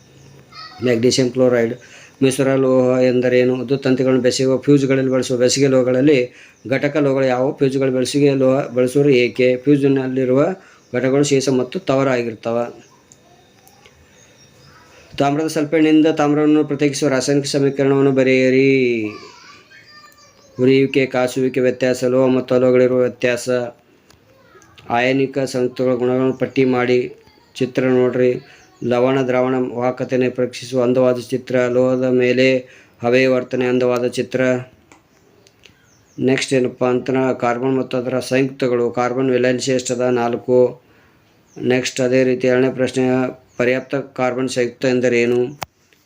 Magnesium chloride. ಮಿಶ್ರ ಲೋಹ ಎಂದರೇನು? ವಿದ್ಯುತ್ ತಂತಿಗಳನ್ನು ಬೆಸೆಯುವ ಫ್ಯೂಸ್ಗಳಲ್ಲಿ ಬಳಸುವ ಬೆಸುಗೆ ಲೋಹಗಳಲ್ಲಿ ಘಟಕ ಲೋಹಗಳು ಯಾವುವು? ಫ್ಯೂಸ್ಗಳು ಬೆಸುಗೆ ಲೋಹ ಬಳಸುವರು ಏಕೆ? ಫ್ಯೂಸ್ನಲ್ಲಿರುವ ಘಟಕಗಳು ಸೀಸ ಮತ್ತು ತವರ ಆಗಿರ್ತವೆ. ತಾಮ್ರದ ಸಲ್ಫೇಟ್ನಿಂದ ತಾಮ್ರವನ್ನು ಪ್ರತ್ಯೇಕಿಸುವ ರಾಸಾಯನಿಕ ಸಮೀಕರಣವನ್ನು ಬರೆಯಿರಿ. ಉರಿಯುವಿಕೆ, ಕಾಸುವಿಕೆ ವ್ಯತ್ಯಾಸ. ಲೋಹ ಮತ್ತು ಅಲೋಹಗಳಿರುವ ವ್ಯತ್ಯಾಸ. ಆಯನಿಕ ಸಂಯುಕ್ತಗಳ ಗುಣಗಳನ್ನು ಪಟ್ಟಿ ಮಾಡಿ. ಚಿತ್ರ ನೋಡ್ರಿ. ಲವಣ ದ್ರಾವಣ ವಾಹಕತೆಯನ್ನು ಪರೀಕ್ಷಿಸುವ ಅಂದವಾದ ಚಿತ್ರ. ಲೋಹದ ಮೇಲೆ ಹವೆಯ ವರ್ತನೆ ಅಂದವಾದ ಚಿತ್ರ. ನೆಕ್ಸ್ಟ್ ಏನಪ್ಪ ಅಂತ ಕಾರ್ಬನ್ ಮತ್ತು ಅದರ ಸಂಯುಕ್ತಗಳು. Carbon valency ಎಷ್ಟದ? 4. ನೆಕ್ಸ್ಟ್ ಅದೇ ರೀತಿ 2ನೇ ಪ್ರಶ್ನೆ, ಪರ್ಯಾಪ್ತ ಕಾರ್ಬನ್ ಸಂಯುಕ್ತ ಎಂದರೇನು?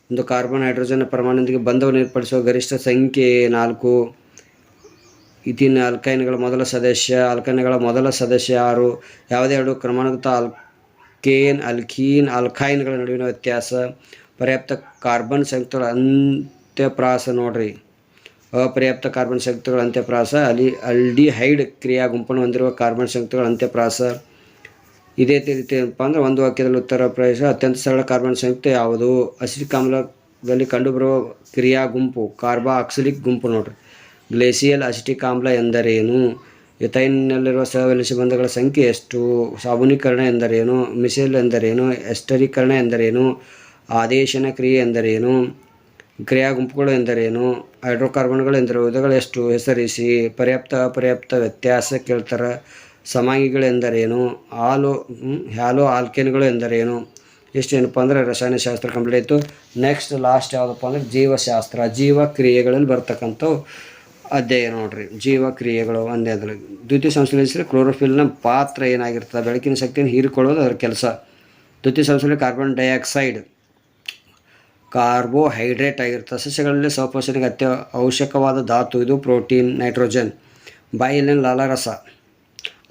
ಒಂದು ಕಾರ್ಬನ್ ಹೈಡ್ರೋಜನ್ ಪರಮಾಣುವಿನೊಂದಿಗೆ ಬಂಧವನ್ನು ಏರ್ಪಡಿಸುವ ಗರಿಷ್ಠ ಸಂಖ್ಯೆ 4. ಇಥಿನ್ ಆಲ್ಕೈನ್ಗಳ ಮೊದಲ ಸದಸ್ಯ. ಆಲ್ಕೈನ್ಗಳ ಮೊದಲ ಸದಸ್ಯ ಯಾರು? ಯಾವುದೇ 2 ಕ್ರಮಾನುಗತ ಆಲ್ಕೈನ್ಗಳ ನಡುವಿನ ವ್ಯತ್ಯಾಸ. ಪರ್ಯಾಪ್ತ ಕಾರ್ಬನ್ ಸಂಯುಕ್ತಗಳ ಅಂತ್ಯಪ್ರಾಸ ನೋಡ್ರಿ. ಅಪರ್ಯಾಪ್ತ ಕಾರ್ಬನ್ ಸಂಯುಕ್ತಗಳ ಅಂತ್ಯಪ್ರಾಸ. ಆಲ್ಡಿಹೈಡ್ ಕ್ರಿಯಾ ಗುಂಪನ್ನು ಹೊಂದಿರುವ ಕಾರ್ಬನ್ ಸಂಯುಕ್ತಗಳ ಅಂತ್ಯಪ್ರಾಸ. ಇದೇ ರೀತಿ ಏನಪ್ಪ ಅಂದರೆ ಒಂದು ವಾಕ್ಯದಲ್ಲಿ ಉತ್ತರ ಪ್ರವೇಶ. ಅತ್ಯಂತ ಸರಳ ಕಾರ್ಬನ್ ಸಂಯುಕ್ತ ಯಾವುದು? ಅಸಿಟಿಕ್ ಆಮ್ಲದಲ್ಲಿ ಕಂಡುಬರುವ ಕ್ರಿಯಾ ಗುಂಪು ಕಾರ್ಬಾಕ್ಸಿಲಿಕ್ ಗುಂಪು ನೋಡ್ರಿ. ಗ್ಲೇಸಿಯಲ್ ಅಸಿಟಿಕ್ ಆಮ್ಲ ಎಂದರೇನು? ಎಥೈನ್ನಲ್ಲಿರುವ ಸಹವಲಸೆ ಬಂಧಗಳ ಸಂಖ್ಯೆ ಎಷ್ಟು? ಸಾಬೂನೀಕರಣ ಎಂದರೇನು? ಮಿಸೆಲ್ ಎಂದರೇನು? ಎಸ್ಟರೀಕರಣ ಎಂದರೇನು? ಆದೇಶನ ಕ್ರಿಯೆ ಎಂದರೇನು? ಕ್ರಿಯಾ ಗುಂಪುಗಳು ಎಂದರೇನು? ಹೈಡ್ರೋಕಾರ್ಬನ್ಗಳು ಎಂದರೆ ವಿಧಗಳು ಎಷ್ಟು? ಹೆಸರಿಸಿ. ಪರ್ಯಾಪ್ತ ಅಪರ್ಯಾಪ್ತ ವ್ಯತ್ಯಾಸ ಕೇಳ್ತಾರೆ. ಸಮಾಂಗಿಗಳು ಎಂದರೇನು? ಹ್ಯಾಲೋ ಆಲ್ಕೇನ್ಗಳು ಎಂದರೇನು? ಎಷ್ಟು ಏನಪ್ಪ ಅಂದರೆ ರಸಾಯನಶಾಸ್ತ್ರ ಕಂಪ್ಲೀಟ್ ಆಯಿತು. ನೆಕ್ಸ್ಟ್ ಲಾಸ್ಟ್ ಯಾವುದಪ್ಪ ಅಂದರೆ ಜೀವಶಾಸ್ತ್ರ. ಜೀವಕ್ರಿಯೆಗಳಲ್ಲಿ ಬರ್ತಕ್ಕಂಥವು ಅಧ್ಯಾಯ ನೋಡ್ರಿ. ಜೀವಕ್ರಿಯೆಗಳು ಒಂದೇದ್ರಲ್ಲಿ ದ್ಯುತಿ ಸಂಶ್ಲೇಷಣೆ ಕ್ಲೋರೋಫಿಲ್ನ ಪಾತ್ರ ಏನಾಗಿರ್ತದೆ? ಬೆಳಕಿನ ಶಕ್ತಿಯನ್ನು ಹೀರಿಕೊಳ್ಳೋದು ಅದರ ಕೆಲಸ. ದ್ಯುತಿ ಸಂಶ್ಲೇಷಣೆ ಕಾರ್ಬನ್ ಡೈಆಕ್ಸೈಡ್ ಕಾರ್ಬೋಹೈಡ್ರೇಟ್ ಆಗಿರ್ತದೆ. ಸಸ್ಯಗಳಲ್ಲಿ ಸ್ವಪೋಷಣೆಗೆ ಅವಶ್ಯಕವಾದ ಧಾತು ಇದು ಪ್ರೋಟೀನ್. ನೈಟ್ರೋಜನ್. ಬಾಯಿಯಲ್ಲಿನ ಲಾಲಾರಸ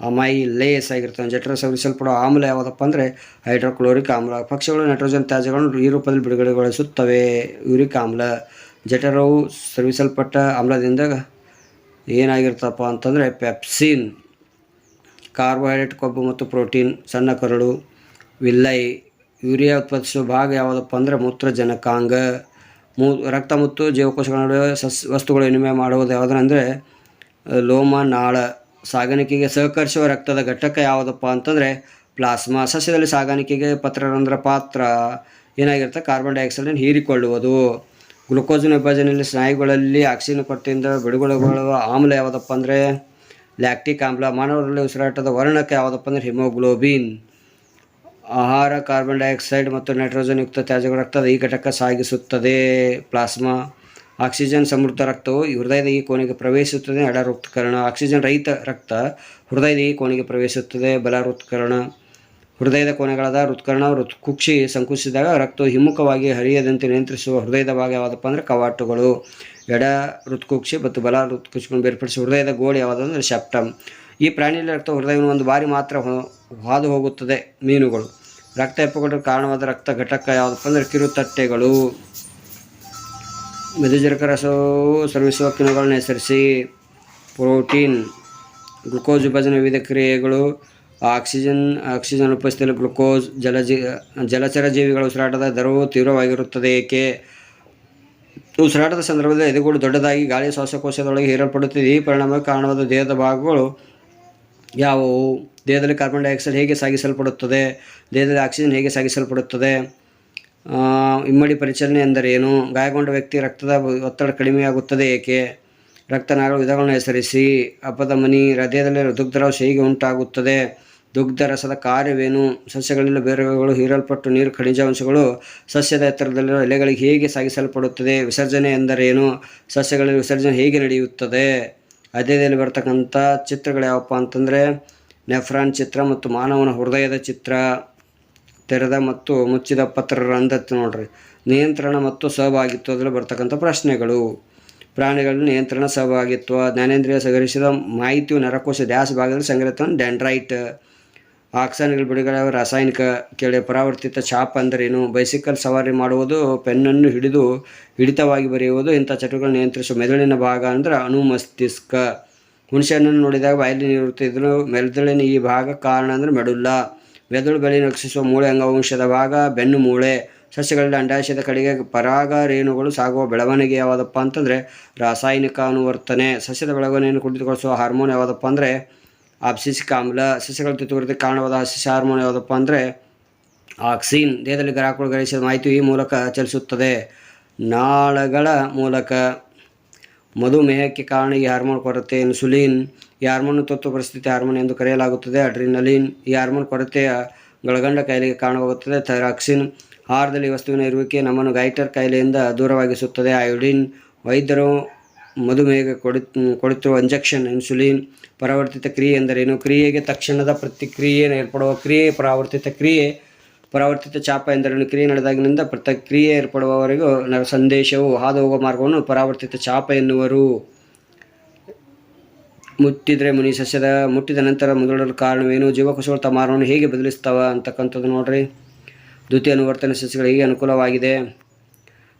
ಅಮೈಲೇಸ್ ಆಗಿರ್ತದೆ. ಜಠರ ಸೇವಿಸಲ್ಪಡುವ ಆಮ್ಲ ಯಾವುದಪ್ಪ ಅಂದರೆ ಹೈಡ್ರೋಕ್ಲೋರಿಕ್ ಆಮ್ಲ. ಪಕ್ಷಿಗಳು ನೈಟ್ರೋಜನ್ ತ್ಯಾಜ್ಯಗಳನ್ನು ಈ ರೂಪದಲ್ಲಿ ಬಿಡುಗಡೆಗೊಳಿಸುತ್ತವೆ. ಯೂರಿಕ್ ಆಮ್ಲ. ಜಠರವು ಸೇವಿಸಲ್ಪಟ್ಟ ಆಮ್ಲದಿಂದ ಏನಾಗಿರ್ತಪ್ಪ ಅಂತಂದರೆ ಪೆಪ್ಸಿನ್. ಕಾರ್ಬೋಹೈಡ್ರೇಟ್ ಕೊಬ್ಬು ಮತ್ತು ಪ್ರೋಟೀನ್. ಸಣ್ಣ ಕರಳು. ವಿಲ್ಲೈ. ಯೂರಿಯಾ ಉತ್ಪಾದಿಸುವ ಭಾಗ ಯಾವುದಪ್ಪ ಅಂದರೆ ಮೂತ್ರಜನಕಾಂಗ. ರಕ್ತ ಮತ್ತು ಜೀವಕೋಶಗಳ ನಡುವೆ ವಸ್ತುಗಳು ವಿನಿಮಯ ಮಾಡುವುದು ಯಾವುದಂದರೆ ಲೋಮನಾಳ. ಸಾಗಾಣಿಕೆಗೆ ಸಹಕರಿಸುವ ರಕ್ತದ ಘಟಕ ಯಾವುದಪ್ಪ ಅಂತಂದರೆ ಪ್ಲಾಸ್ಮಾ. ಸಸ್ಯದಲ್ಲಿ ಸಾಗಾಣಿಕೆಗೆ ಪತ್ರರಂಧ್ರ ಪಾತ್ರ ಏನಾಗಿರುತ್ತೆ? ಕಾರ್ಬನ್ ಡೈಆಕ್ಸೈಡನ್ನು ಹೀರಿಕೊಳ್ಳುವುದು. ಗ್ಲುಕೋಸಿನ ವಿಭಜನೆಯಲ್ಲಿ ಸ್ನಾಯುಗಳಲ್ಲಿ ಆಕ್ಸಿಜನ್ ಕೊರತೆಯಿಂದ ಬಿಡುಗಡೆಗೊಳ್ಳುವ ಆಮ್ಲ ಯಾವುದಪ್ಪ ಅಂದರೆ ಲ್ಯಾಕ್ಟಿಕ್ ಆಮ್ಲ. ಮಾನವರಲ್ಲಿ ಉಸಿರಾಟದ ವರ್ಣಕ ಯಾವುದಪ್ಪ ಅಂದರೆ ಹಿಮೋಗ್ಲೋಬಿನ್. ಆಹಾರ ಕಾರ್ಬನ್ ಡೈಆಕ್ಸೈಡ್ ಮತ್ತು ನೈಟ್ರೋಜನ್ ಯುಕ್ತ ತ್ಯಾಜ್ಯಗಳ ರಕ್ತದ ಈ ಘಟಕ ಸಾಗಿಸುತ್ತದೆ ಪ್ಲಾಸ್ಮಾ. ಆಕ್ಸಿಜನ್ ಸಮೃದ್ಧ ರಕ್ತವು ಹೃದಯದ ಈ ಕೋಣೆಗೆ ಪ್ರವೇಶಿಸುತ್ತದೆ ಎಡ ಹೃತ್ಕರಣ. ಆಕ್ಸಿಜನ್ ರಹಿತ ರಕ್ತ ಹೃದಯದ ಈ ಕೋಣೆಗೆ ಪ್ರವೇಶಿಸುತ್ತದೆ ಬಲ ಹೃತ್ಕರಣ. ಹೃದಯದ ಕೋಣೆಗಳಾದ ಹೃತ್ಕರಣ ಹೃತ್ಕುಕ್ಷಿ ಸಂಕುಚಿಸಿದಾಗ ರಕ್ತವು ಹಿಮ್ಮುಖವಾಗಿ ಹರಿಯದಂತೆ ನಿಯಂತ್ರಿಸುವ ಹೃದಯದ ಭಾಗ ಯಾವುದಪ್ಪ ಅಂದರೆ ಕವಾಟುಗಳು. ಎಡ ಹೃತ್ಕುಕ್ಷಿ ಮತ್ತು ಬಲ ಹೃತ್ಕುಕ್ಷಿಗಳನ್ನು ಬೇರ್ಪಡಿಸುವ ಹೃದಯದ ಗೋಡೆ ಯಾವುದಂದರೆ ಸೆಪ್ಟಮ್. ಈ ಪ್ರಾಣಿಯಲ್ಲಿ ರಕ್ತ ಹೃದಯವನ್ನು ಒಂದು ಬಾರಿ ಮಾತ್ರ ಹಾದು ಹೋಗುತ್ತದೆ. ಮೀನುಗಳು. ರಕ್ತ ಹೆಪ್ಪುಗಟ್ಟಲು ಕಾರಣವಾದ ರಕ್ತ ಘಟಕ ಯಾವುದಪ್ಪ ಅಂದರೆ ಕಿರುತಟ್ಟೆಗಳು. ಮೆದುಜನಕ ರಸವು ಸ್ರವಿಸುವ ಕಿಣ್ವಗಳನ್ನು ಹೆಸರಿಸಿ. ಪ್ರೋಟೀನ್. ಗ್ಲುಕೋಸ್ ವಿಭಜನೆ ವಿವಿಧ ಕ್ರಿಯೆಗಳು. ಆಕ್ಸಿಜನ್ ಉಪಸ್ಥಿತಿಯಲ್ಲಿ ಗ್ಲುಕೋಸ್. ಜಲಚರ ಜೀವಿಗಳ ಉಸಿರಾಟದ ದರವು ತೀವ್ರವಾಗಿರುತ್ತದೆ. ಏಕೆ? ಉಸಿರಾಟದ ಸಂದರ್ಭದಲ್ಲಿ ಎದೆಗೂಡು ದೊಡ್ಡದಾಗಿ ಗಾಳಿ ಶ್ವಾಸಕೋಶದೊಳಗೆ ಹೀರಲ್ಪಡುತ್ತದೆ. ಈ ಪರಿಣಾಮಕ್ಕೆ ಕಾರಣವಾದ ದೇಹದ ಭಾಗಗಳು ಯಾವುವು? ದೇಹದಲ್ಲಿ ಕಾರ್ಬನ್ ಡೈಆಕ್ಸೈಡ್ ಹೇಗೆ ಸಾಗಿಸಲ್ಪಡುತ್ತದೆ? ದೇಹದಲ್ಲಿ ಆಕ್ಸಿಜನ್ ಹೇಗೆ ಸಾಗಿಸಲ್ಪಡುತ್ತದೆ? ಇಮ್ಮಡಿ ಪರಿಚಲನೆ ಎಂದರೇನು? ಗಾಯಗೊಂಡ ವ್ಯಕ್ತಿ ರಕ್ತದ ಒತ್ತಡ ಕಡಿಮೆಯಾಗುತ್ತದೆ ಏಕೆ? ರಕ್ತನಾಳಗಳ ವಿಧಗಳನ್ನು ಹೆಸರಿಸಿ. ಅಪಧಮನಿ. ದೇಹದಲ್ಲಿ ದುಗ್ಧರಸ ಹೇಗೆ ಉಂಟಾಗುತ್ತದೆ? ದುಗ್ಧ ರಸದ ಕಾರ್ಯವೇನು? ಸಸ್ಯಗಳಲ್ಲಿನ ಬೇರುಗಳು ಹೀರಲ್ಪಟ್ಟು ನೀರು ಖನಿಜಾಂಶಗಳು ಸಸ್ಯದ ಎತ್ತರದಲ್ಲಿರುವ ಎಲೆಗಳಿಗೆ ಹೇಗೆ ಸಾಗಿಸಲ್ಪಡುತ್ತದೆ? ವಿಸರ್ಜನೆ ಎಂದರೇನು? ಸಸ್ಯಗಳಲ್ಲಿ ವಿಸರ್ಜನೆ ಹೇಗೆ ನಡೆಯುತ್ತದೆ? ಅಧ್ಯಯನದಲ್ಲಿ ಬರ್ತಕ್ಕಂಥ ಚಿತ್ರಗಳು ಯಾವಪ್ಪ ಅಂತಂದರೆ ನೆಫ್ರಾನ್ ಚಿತ್ರ ಮತ್ತು ಮಾನವನ ಹೃದಯದ ಚಿತ್ರ. ತೆರೆದ ಮತ್ತು ಮುಚ್ಚಿದ ಪತ್ರರಂಧ್ರ ನೋಡ್ರಿ. ನಿಯಂತ್ರಣ ಮತ್ತು ಸಹಭಾಗಿತ್ವದಲ್ಲಿ ಬರ್ತಕ್ಕಂಥ ಪ್ರಶ್ನೆಗಳು. ಪ್ರಾಣಿಗಳಲ್ಲಿ ನಿಯಂತ್ರಣ ಸಹಭಾಗಿತ್ವ. ಜ್ಞಾನೇಂದ್ರಿಯ ಸಂಗ್ರಹಿಸಿದ ಮಾಹಿತಿಯು ನರಕೋಶ ಡ್ಯಾಶ್ ಭಾಗದಲ್ಲಿ ಸಂಗ್ರಹಿತ ಡೆಂಡ್ರೈಟ್. ಆಕ್ಸಾನ್ಗಳು ಬಿಡುಗಡೆ ರಾಸಾಯನಿಕ ಕೇಳಿ. ಪರಾವರ್ತಿತ ಛಾಪ ಅಂದರೇನು? ಬೈಸಿಕಲ್ ಸವಾರಿ ಮಾಡುವುದು. ಪೆನ್ನನ್ನು ಹಿಡಿದು ಹಿಡಿತವಾಗಿ ಬರೆಯುವುದು. ಇಂಥ ಚಟುವಟಿಕೆಗಳನ್ನು ನಿಯಂತ್ರಿಸುವ ಮೆದುಳಿನ ಭಾಗ ಅಂದರೆ ಅನುಮಸ್ತಿಷ್ಕ. ಹುಣಸೆಹಣ್ಣನ್ನು ನೋಡಿದಾಗ ಬಾಯಲ್ಲಿ ನೀರುತ್ತೆ. ಇದನ್ನು ಮೆದುಳಿನ ಈ ಭಾಗ ಕಾರಣ ಅಂದರೆ ಮೆಡುಲ್ಲ. ಮೆದುಳು ಬೆಳೆ ರಕ್ಷಿಸುವ ಮೂಳೆ ಅಂಗವಂಶದ ಭಾಗ ಬೆನ್ನು ಮೂಳೆ. ಸಸ್ಯಗಳಲ್ಲಿ ಅಂಡಾಶಯದ ಕಡೆಗೆ ಪರಾಗ ರೇಣುಗಳು ಸಾಗುವ ಬೆಳವಣಿಗೆ ಯಾವುದಪ್ಪ ಅಂತಂದರೆ ರಾಸಾಯನಿಕ ಅನುವರ್ತನೆ. ಸಸ್ಯದ ಬೆಳವಣಿಗೆಯನ್ನು ಕುಂಠಿತಗೊಳಿಸುವ ಹಾರ್ಮೋನ್ ಯಾವುದಪ್ಪ ಅಂದರೆ ಅಬ್ಸಿಸಿಕ್ ಆಮ್ಲ. ಸಸ್ಯಗಳ ತುತ್ತುವರಿಕೆ ಕಾರಣವಾದ ಹಸಿಸ ಹಾರ್ಮೋನ್ ಯಾವುದಪ್ಪ ಅಂದರೆ ಆಕ್ಸಿನ್. ದೇಹದಲ್ಲಿ ಗ್ರಾಹಕಗಳು ಗ್ರಹಿಸಿದ ಮಾಹಿತಿಯು ಈ ಮೂಲಕ ಚಲಿಸುತ್ತದೆ ನಾಳಗಳ ಮೂಲಕ. ಮಧುಮೇಹಕ್ಕೆ ಕಾರಣ ಈ ಹಾರ್ಮೋನ್ ಕೊರತೆ ಇನ್ಸುಲಿನ್. ಈ ಹಾರ್ಮೋನ್ ತುರ್ತು ಪರಿಸ್ಥಿತಿ ಹಾರ್ಮೋನ್ ಎಂದು ಕರೆಯಲಾಗುತ್ತದೆ ಅಡ್ರಿನಲಿನ್. ಈ ಹಾರ್ಮೋನ್ ಕೊರತೆಯ ಗಳಗಂಡ ಕಾಯಿಲೆಗೆ ಕಾರಣವಾಗುತ್ತದೆ ಥೈರಾಕ್ಸಿನ್. ಆಹಾರದಲ್ಲಿ ಈ ವಸ್ತುವಿನ ಇರುವಿಕೆ ನಮ್ಮನ್ನು ಗೈಟರ್ ಕಾಯಿಲೆಯಿಂದ ದೂರವಾಗಿಸುತ್ತದೆ ಅಯೋಡಿನ್. ವೈದ್ಯರು ಮಧುಮೇಹಕ್ಕೆ ಕೊಡುತ್ತಿರುವ ಇಂಜೆಕ್ಷನ್ ಇನ್ಸುಲಿನ್. ಪರಾವರ್ತಿತ ಕ್ರಿಯೆ ಎಂದರೇನು? ಕ್ರಿಯೆಗೆ ತಕ್ಷಣದ ಪ್ರತಿಕ್ರಿಯೆ ಏರ್ಪಡುವ ಕ್ರಿಯೆ ಪರಾವರ್ತಿತ ಕ್ರಿಯೆ. ಪರಾವರ್ತಿತ ಚಾಪ ಎಂದರೇನು? ಕ್ರಿಯೆ ನಡೆದಾಗಿನಿಂದ ಪ್ರತಿಕ್ರಿಯೆ ಏರ್ಪಡುವವರೆಗೂ ಸಂದೇಶವು ಹಾದು ಹೋಗುವ ಮಾರ್ಗವನ್ನು ಪರಾವರ್ತಿತ ಚಾಪ ಎನ್ನುವರು. ಮುಟ್ಟಿದರೆ ಮುನಿ. ಸಸ್ಯದ ಮುಟ್ಟಿದ ನಂತರ ಮುದುಡಲು ಕಾರಣವೇನು? ಜೀವಕೋಶಗಳು ತಮ್ಮ ಆಹಾರವನ್ನು ಹೇಗೆ ಬದಲಿಸ್ತಾವ ಅಂತಕ್ಕಂಥದ್ದು ನೋಡ್ರಿ. ದ್ವಿತೀಯ ಅನುವರ್ತನೆ ಸಸ್ಯಗಳು ಹೇಗೆ ಅನುಕೂಲವಾಗಿದೆ?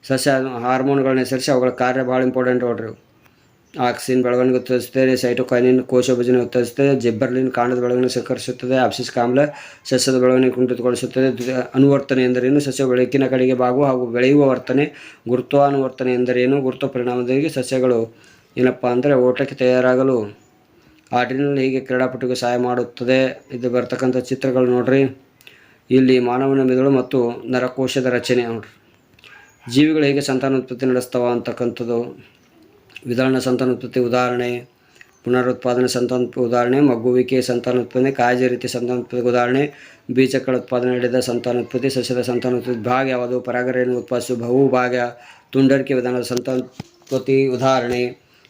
ಸಸ್ಯ ಹಾರ್ಮೋನ್ಗಳನ್ನ ಹೆಸರಿಸಿ ಅವುಗಳ ಕಾರ್ಯ ಭಾಳ ಇಂಪಾರ್ಟೆಂಟ್ ನೋಡ್ರಿ. ಆಕ್ಸಿನ್ ಬೆಳವಣಿಗೆ ಉತ್ತೇಜಿಸುತ್ತದೆ. ಸೈಟೋಕೈನಿನ್ ಕೋಶ ವಿಭಜನೆ ಉತ್ತೇಜಿಸುತ್ತದೆ. ಜಿಬ್ಬರ್ಲಿನ್ ಕಾಂಡದ ಬೆಳವಣಿಗೆ ಸಂಕರಿಸುತ್ತದೆ. ಅಬ್ಸಿಸಿಕ್ ಆಮ್ಲ ಸಸ್ಯದ ಬೆಳವಣಿಗೆ ಕುಂಠಿತಗೊಳಿಸುತ್ತದೆ. ಅನುವರ್ತನೆ ಎಂದರೇನು? ಸಸ್ಯ ಬೆಳಕಿನ ಕಡೆಗೆ ಬಾಗುವ ಹಾಗೂ ಬೆಳೆಯುವ ವರ್ತನೆ. ಗುರುತ್ವಾನುವರ್ತನೆ ಎಂದರೇನು? ಗುರುತ್ವ ಪರಿಣಾಮದೊಂದಿಗೆ ಸಸ್ಯಗಳು ಏನಪ್ಪ ಅಂದರೆ ಓಟಕ್ಕೆ ತಯಾರಾಗಲು ಆಡ್ರಿನಲ್ ಹೀಗೆ ಕ್ರೀಡಾಪಟುಗೆ ಸಹಾಯ ಮಾಡುತ್ತದೆ. ಇದು ಬರ್ತಕ್ಕಂಥ ಚಿತ್ರಗಳು ನೋಡ್ರಿ. ಇಲ್ಲಿ ಮಾನವನ ಮೆದುಳು ಮತ್ತು ನರಕೋಶದ ರಚನೆ ನೋಡ್ರಿ. ಜೀವಿಗಳು ಹೇಗೆ ಸಂತಾನೋತ್ಪತ್ತಿ ನಡೆಸ್ತಾವ ಅಂತಕ್ಕಂಥದ್ದು. ವಿದಳನ ಸಂತಾನೋತ್ಪತ್ತಿ ಉದಾಹರಣೆ, ಪುನರುತ್ಪಾದನೆ ಸಂತಾನೋತ್ಪತ್ತಿ ಉದಾಹರಣೆ, ಮಗ್ಗುವಿಕೆ ಸಂತಾನೋತ್ಪತ್ತಿ, ಕಾಳಜಿ ರೀತಿಯ ಸಂತಾನೋತ್ಪತ್ತಿ ಉದಾಹರಣೆ, ಬೀಜಗಳ ಉತ್ಪಾದನೆ ನಡೆದ ಸಂತಾನೋತ್ಪತ್ತಿ, ಸಸ್ಯದ ಸಂತಾನೋತ್ಪತ್ತಿ ಭಾಗ ಯಾವುದು? ಪರಾಗರೇಣು ಉತ್ಪಾದಿಸುವ ಬಹುಭಾಗ. ತುಂಡರಿಕೆ ವಿಧಾನದ ಸಂತಾನೋತ್ಪತ್ತಿ ಉದಾಹರಣೆ.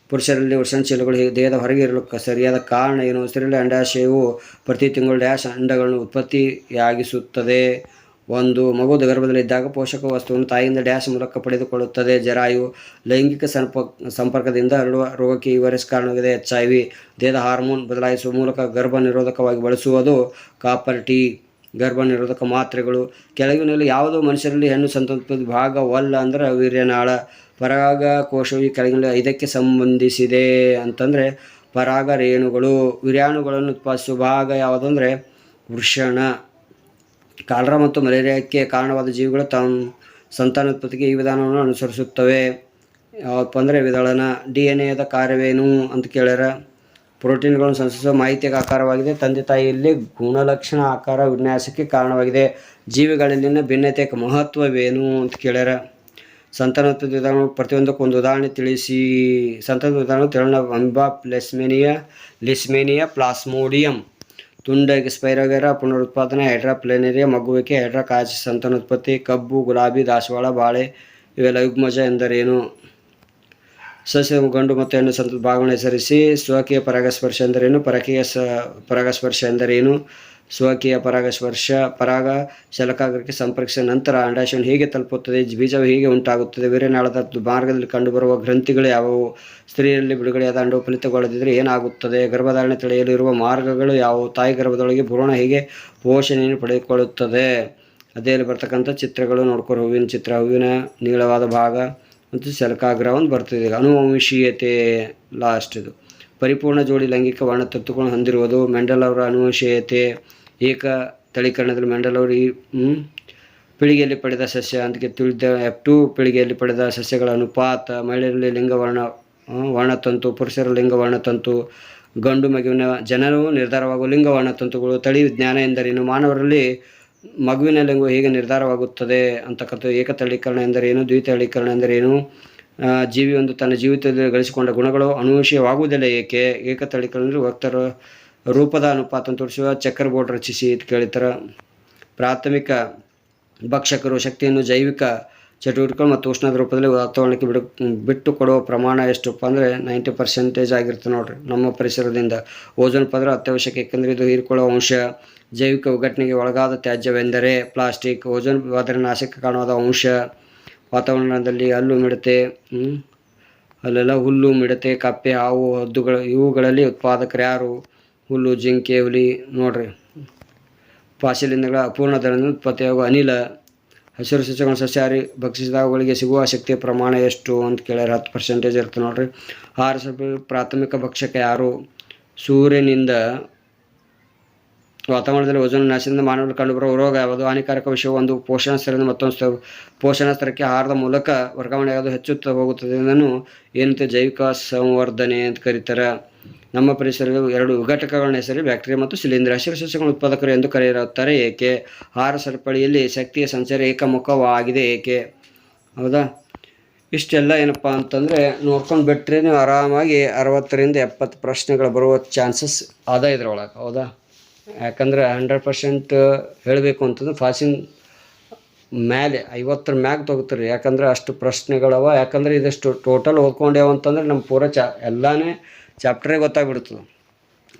ಪುರುಷರಲ್ಲಿ ವೃಷಣಶೀಲಗಳು ದೇಹದ ಹೊರಗೆ ಇರಲು ಸರಿಯಾದ ಕಾರಣ ಏನು? ಸ್ತ್ರೀಯಲ್ಲಿ ಅಂಡಾಶಯವು ಪ್ರತಿ ತಿಂಗಳು ಡ್ಯಾಶ್ ಅಂಡಗಳನ್ನು ಉತ್ಪತ್ತಿಯಾಗಿಸುತ್ತದೆ. 1. ಮಗುವುದು ಗರ್ಭದಲ್ಲಿದ್ದಾಗ ಪೋಷಕ ವಸ್ತುವನ್ನು ತಾಯಿಯಿಂದ ಡ್ಯಾಶ್ ಮೂಲಕ ಪಡೆದುಕೊಳ್ಳುತ್ತದೆ. ಜರಾಯು. ಲೈಂಗಿಕ ಸಂಪರ್ಕದಿಂದ ಹರಡುವ ರೋಗಕ್ಕೆ ಈ ವೈರಸ್ ಕಾರಣವಾಗಿದೆ. HIV. ದೇಹದ ಹಾರ್ಮೋನ್ ಬದಲಾಯಿಸುವ ಮೂಲಕ ಗರ್ಭ ನಿರೋಧಕವಾಗಿ ಬಳಸುವುದು ಕಾಪರ್ ಟಿ. ಗರ್ಭ ನಿರೋಧಕ ಮಾತ್ರೆಗಳು. ಕೆಳಗಿನಲ್ಲಿ ಯಾವುದು ಮನುಷ್ಯರಲ್ಲಿ ಹೆಣ್ಣು ಸಂತಾನೋತ್ಪತ್ತಿ ಭಾಗವಲ್ಲ ಅಂದ್ರೆ ವೀರ್ಯನಾಳ. ಪರಾಗ ಕೋಶವು ಈ ಕೆಳಗಿನ ಇದಕ್ಕೆ ಸಂಬಂಧಿಸಿದೆ ಅಂತಂದರೆ ಪರಾಗ ರೇಣುಗಳು. ವೀರ್ಯಾಣುಗಳನ್ನು ಉತ್ಪಾದಿಸುವ ಭಾಗ ಯಾವುದಂದರೆ ವೃಷಣ. ಕಾಲರಾ ಮತ್ತು ಮಲೇರಿಯಾಕ್ಕೆ ಕಾರಣವಾದ ಜೀವಿಗಳು ತಮ್ಮ ಸಂತಾನೋತ್ಪತ್ತಿಗೆ ಈ ವಿಧಾನವನ್ನು ಅನುಸರಿಸುತ್ತವೆ. ಯಾವಪ್ಪ ಅಂದರೆ ವಿದಳನ. DNA ಕಾರ್ಯವೇನು ಅಂತ ಕೇಳ್ಯಾರ. ಪ್ರೋಟೀನ್ಗಳನ್ನು ಸಂಶ್ಲೇಷಿಸುವ ಮಾಹಿತಿಗೆ ಆಕಾರವಾಗಿದೆ. ತಂದೆ ತಾಯಿಯಲ್ಲಿ ಗುಣಲಕ್ಷಣ ಆಕಾರ ವಿನ್ಯಾಸಕ್ಕೆ ಕಾರಣವಾಗಿದೆ. ಜೀವಿಗಳಲ್ಲಿನ ಭಿನ್ನತೆಯ ಮಹತ್ವವೇನು ಅಂತ ಕೇಳ್ಯಾರ. ಸಂತಾನೋತ್ಪತ್ತಿ ವಿಧಾನ ಪ್ರತಿಯೊಂದಕ್ಕೂ ಒಂದು ಉದಾಹರಣೆ ತಿಳಿಸಿ. ಸಂತಾನೋತ್ಪತ್ತಿ ವಿಧಾನ ತೆರಳಿನ ಅಂಬಾ ಲಿಸ್ಮೇನಿಯಾ ಪ್ಲಾಸ್ಮೋಡಿಯಂ. ತುಂಡಗೆ ಸ್ಪೈರೋಗೆರ ಪುನರುತ್ಪಾದನೆ. ಹೈಡ್ರಾ ಪ್ಲೇನೇರಿಯಾ ಮಗ್ಗುವಿಕೆ. ಹೈಡ್ರಾ ಕಾಚ್ ಸಂತಾನೋತ್ಪತ್ತಿ. ಕಬ್ಬು, ಗುಲಾಬಿ, ದಾಸವಾಳ, ಬಾಳೆ ಇವೆಲ್ಲ ಯುಗ್ಮಜ ಎಂದರೇನು? ಸಸ್ಯ ಗಂಡು ಮತ್ತು ಹೆಣ್ಣು ಸಂತಾನ ಭಾಗವನ್ನು ಹೆಸರಿಸಿ. ಸ್ವಕೀಯ ಪರಾಗಸ್ಪರ್ಶ ಎಂದರೇನು? ಪರಕೀಯ ಪರಾಗಸ್ಪರ್ಶ ಎಂದರೇನು? ಸ್ವಕೀಯ ಪರಾಗಸ್ಪರ್ಶ ಪರಾಗ ಶಲಕಾಗ್ರಕ್ಕೆ ಸಂಪರ್ಕಿಸಿದ ನಂತರ ಅಂಡಾಶಯವನ್ನು ಹೇಗೆ ತಲುಪುತ್ತದೆ? ಬೀಜವು ಹೇಗೆ ಉಂಟಾಗುತ್ತದೆ? ವೀರ್ಯನಾಳದ ಮಾರ್ಗದಲ್ಲಿ ಕಂಡುಬರುವ ಗ್ರಂಥಿಗಳು ಯಾವುವು? ಸ್ತ್ರೀಯಲ್ಲಿ ಬಿಡುಗಡೆಯಾದ ಅಂಡವು ಫಲಿತಗೊಳ್ಳದಿದ್ದರೆ ಏನಾಗುತ್ತದೆ? ಗರ್ಭಧಾರಣೆ ತಡೆಯಲು ಇರುವ ಮಾರ್ಗಗಳು ಯಾವುವು? ತಾಯಿ ಗರ್ಭದೊಳಗೆ ಭ್ರೂಣ ಹೇಗೆ ಪೋಷಣೆಯನ್ನು ಪಡೆದುಕೊಳ್ಳುತ್ತದೆ? ಅದೇ ಬರ್ತಕ್ಕಂಥ ಚಿತ್ರಗಳು ನೋಡ್ಕೊರು. ಹೂವಿನ ಚಿತ್ರ, ಹೂವಿನ ನೀಳವಾದ ಭಾಗ ಮತ್ತು ಶಲಕಾಗ್ರ ಒಂದು ಬರ್ತದೆ. ಅನುವಂಶೀಯತೆ ಲಾಸ್ಟ್ ಇದು. ಪರಿಪೂರ್ಣ ಜೋಡಿ ಲೈಂಗಿಕ ವರ್ಣತತ್ವಗಳನ್ನು ಹೊಂದಿರುವುದು. ಮೆಂಡೆಲ್ ಅವರ ಅನುವಂಶೀಯತೆ. ಏಕ ತಳೀಕರಣದಲ್ಲಿ ಮೆಂಡೆಲ್ ಅವರು ಈ ಪೀಳಿಗೆಯಲ್ಲಿ ಪಡೆದ ಸಸ್ಯ ಅಂತ ತಿಳಿದ F2 ಪೀಳಿಗೆಯಲ್ಲಿ ಪಡೆದ ಸಸ್ಯಗಳ ಅನುಪಾತ. ಮಹಿಳೆಯರಲ್ಲಿ ವರ್ಣತಂತು, ಪುರುಷರ ಲಿಂಗ ವರ್ಣತಂತು. ಗಂಡು ಮಗುವಿನ ಜನರು ನಿರ್ಧಾರವಾಗುವ ಲಿಂಗ ವರ್ಣತಂತುಗಳು. ತಳಿ ವಿಜ್ಞಾನ ಎಂದರೇನು? ಮಾನವರಲ್ಲಿ ಮಗುವಿನ ಲಿಂಗವು ಹೇಗೆ ನಿರ್ಧಾರವಾಗುತ್ತದೆ ಅಂತಕ್ಕಂಥ. ಏಕತಳೀಕರಣ ಎಂದರೇನು? ದ್ವಿತಳೀಕರಣ ಎಂದರೇನು? ಜೀವಿಯೊಂದು ತನ್ನ ಜೀವಿತದಲ್ಲಿ ಗಳಿಸಿಕೊಂಡ ಗುಣಗಳು ಅನುವಂಶೀಯವಾಗುವುದಿಲ್ಲ ಏಕೆ? ಏಕತಳೀಕರಣ ವಕ್ತರ ರೂಪದ ಅನುಪಾತ ತೋರಿಸುವ ಚೆಕ್ಕರ್ ಬೋರ್ಡ್ ರಚಿಸಿ ಅಂತ ಕೇಳ್ತಾರೆ. ಪ್ರಾಥಮಿಕ ಭಕ್ಷಕರು ಶಕ್ತಿಯನ್ನು ಜೈವಿಕ ಚಟುವಟಿಕೆಗಳು ಮತ್ತು ಉಷ್ಣದ ರೂಪದಲ್ಲಿ ವಾತಾವರಣಕ್ಕೆ ಬಿಟ್ಟು ಕೊಡುವ ಪ್ರಮಾಣ ಎಷ್ಟಪ್ಪ ಅಂದರೆ 90% ಆಗಿರುತ್ತೆ ನೋಡ್ರಿ ನಮ್ಮ ಪರಿಸರದಿಂದ. ಓಜೋನ್ ಪದರ ಅತ್ಯವಶ್ಯಕ, ಏಕೆಂದರೆ ಇದು ಹೀರಿಕೊಳ್ಳುವ ಅಂಶ. ಜೈವಿಕ ವಿಘಟನೆಗೆ ಒಳಗಾದ ತ್ಯಾಜ್ಯವೆಂದರೆ ಪ್ಲಾಸ್ಟಿಕ್. ಓಜೋನ್ ಪದರ ನಾಶಕ್ಕೆ ಕಾರಣವಾದ ಅಂಶ. ವಾತಾವರಣದಲ್ಲಿ ಹಲ್ಲು ಮಿಡತೆ, ಅಲ್ಲೆಲ್ಲ ಹುಲ್ಲು, ಮಿಡತೆ, ಕಪ್ಪೆ, ಹಾವು, ಹದ್ದುಗಳು ಇವುಗಳಲ್ಲಿ ಉತ್ಪಾದಕರು ಯಾರು? ಹುಲ್ಲು, ಜಿಂಕೆ, ಹುಲಿ ನೋಡ್ರಿ. ಪಾಶಿಲಿಂದಗಳ ಅಪೂರ್ಣ ದರದಿಂದ ಉತ್ಪತ್ತಿಯಾಗುವ ಅನಿಲ. ಹಸಿರು ಸಸ್ಯಗಳನ್ನು ಸಸ್ಯಾಹಾರಿ ಭಕ್ಷಿಸಿದಾಗ ಅವುಗಳಿಗೆ ಸಿಗುವ ಶಕ್ತಿಯ ಪ್ರಮಾಣ ಎಷ್ಟು ಅಂತ ಕೇಳ್ಯಾರ. 10% ಇರುತ್ತೆ ನೋಡ್ರಿ. ಪ್ರಾಥಮಿಕ ಭಕ್ಷಕ ಯಾರು? ಸೂರ್ಯನಿಂದ ವಾತಾವರಣದಲ್ಲಿ ಓಜೋನ್ ನಾಶದಿಂದ ಮಾನವರಲ್ಲಿ ಕಂಡುಬರುವ ರೋಗ ಯಾವುದು? ಹಾನಿಕಾರಕ ವಿಷಯವು ಒಂದು ಪೋಷಣ ಸ್ತರದಿಂದ ಮತ್ತೊಂದು ಪೋಷಣ ಸ್ತರಕ್ಕೆ ಆಹಾರದ ಮೂಲಕ ವರ್ಗಾವಣೆಯಾಗೋದು ಹೆಚ್ಚುತ್ತಾ ಹೋಗುತ್ತದೆ. ಇದನ್ನು ಏನಂತ ಜೈವಿಕ ಸಂವರ್ಧನೆ ಅಂತ ಕರೀತಾರೆ. ನಮ್ಮ ಪರಿಸರದ 2 ವಿಘಟಕಗಳ ಹೆಸರು ಬ್ಯಾಕ್ಟೀರಿಯಾ ಮತ್ತು ಶಿಲೀಂಧ್ರ. ಹಸಿರು ಸಸ್ಯಗಳ ಉತ್ಪಾದಕರು ಎಂದು ಕರೆಯುತ್ತಾರೆ ಏಕೆ? ಆಹಾರ ಸರಪಳಿಯಲ್ಲಿ ಶಕ್ತಿಯ ಸಂಚಾರ ಏಕಮುಖವಾಗಿದೆ ಏಕೆ? ಹೌದಾ? ಇಷ್ಟೆಲ್ಲ ಏನಪ್ಪ ಅಂತಂದರೆ ನೋಡ್ಕೊಂಡು ಬಿಟ್ಟರೆ ನೀವು ಆರಾಮಾಗಿ 60ರಿಂದ 70 ಪ್ರಶ್ನೆಗಳು ಬರುವ ಚಾನ್ಸಸ್ ಅದ ಇದ್ರೊಳಗೆ. ಹೌದಾ? ಯಾಕಂದರೆ 100% ಹೇಳಬೇಕು ಅಂತಂದ್ರೆ ಪಾಸಿಂಗ್ ಮೇಲೆ 50 ಮ್ಯಾಗ ತೊಗೋತೀರಿ. ಯಾಕಂದರೆ ಅಷ್ಟು ಪ್ರಶ್ನೆಗಳವ. ಯಾಕಂದರೆ ಇದಷ್ಟು ಟೋಟಲ್ ಓದ್ಕೊಂಡೇವು ಅಂತಂದ್ರೆ ನಮ್ಮ ಪೂರ ಎಲ್ಲನೇ ಚಾಪ್ಟರೇ ಗೊತ್ತಾಗ್ಬಿಡ್ತದೆ.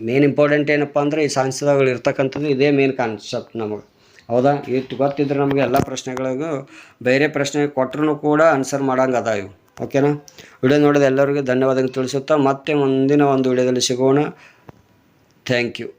ಮೇನ್ ಇಂಪಾರ್ಟೆಂಟ್ ಏನಪ್ಪ ಅಂದರೆ ಈ ಸೈನ್ಸ್ದಾಗ ಇರ್ತಕ್ಕಂಥದ್ದು ಇದೇ ಮೇನ್ ಕಾನ್ಸೆಪ್ಟ್ ನಮಗೆ. ಹೌದಾ? ಇದು ಗೊತ್ತಿದ್ರೆ ನಮಗೆ ಎಲ್ಲ ಪ್ರಶ್ನೆಗಳಿಗೂ ಬೇರೆ ಪ್ರಶ್ನೆ ಕೊಟ್ಟರು ಕೂಡ ಆನ್ಸರ್ ಮಾಡೋಂಗೆ ಅದ ಇವು. ಓಕೆನಾ? ವಿಡಿಯೋ ನೋಡೋದು ಎಲ್ಲರಿಗೂ ಧನ್ಯವಾದಗಳು ತಿಳಿಸುತ್ತಾ ಮತ್ತೆ ಮುಂದಿನ ಒಂದು ವಿಡಿಯೋದಲ್ಲಿ ಸಿಗೋಣ. Thank you.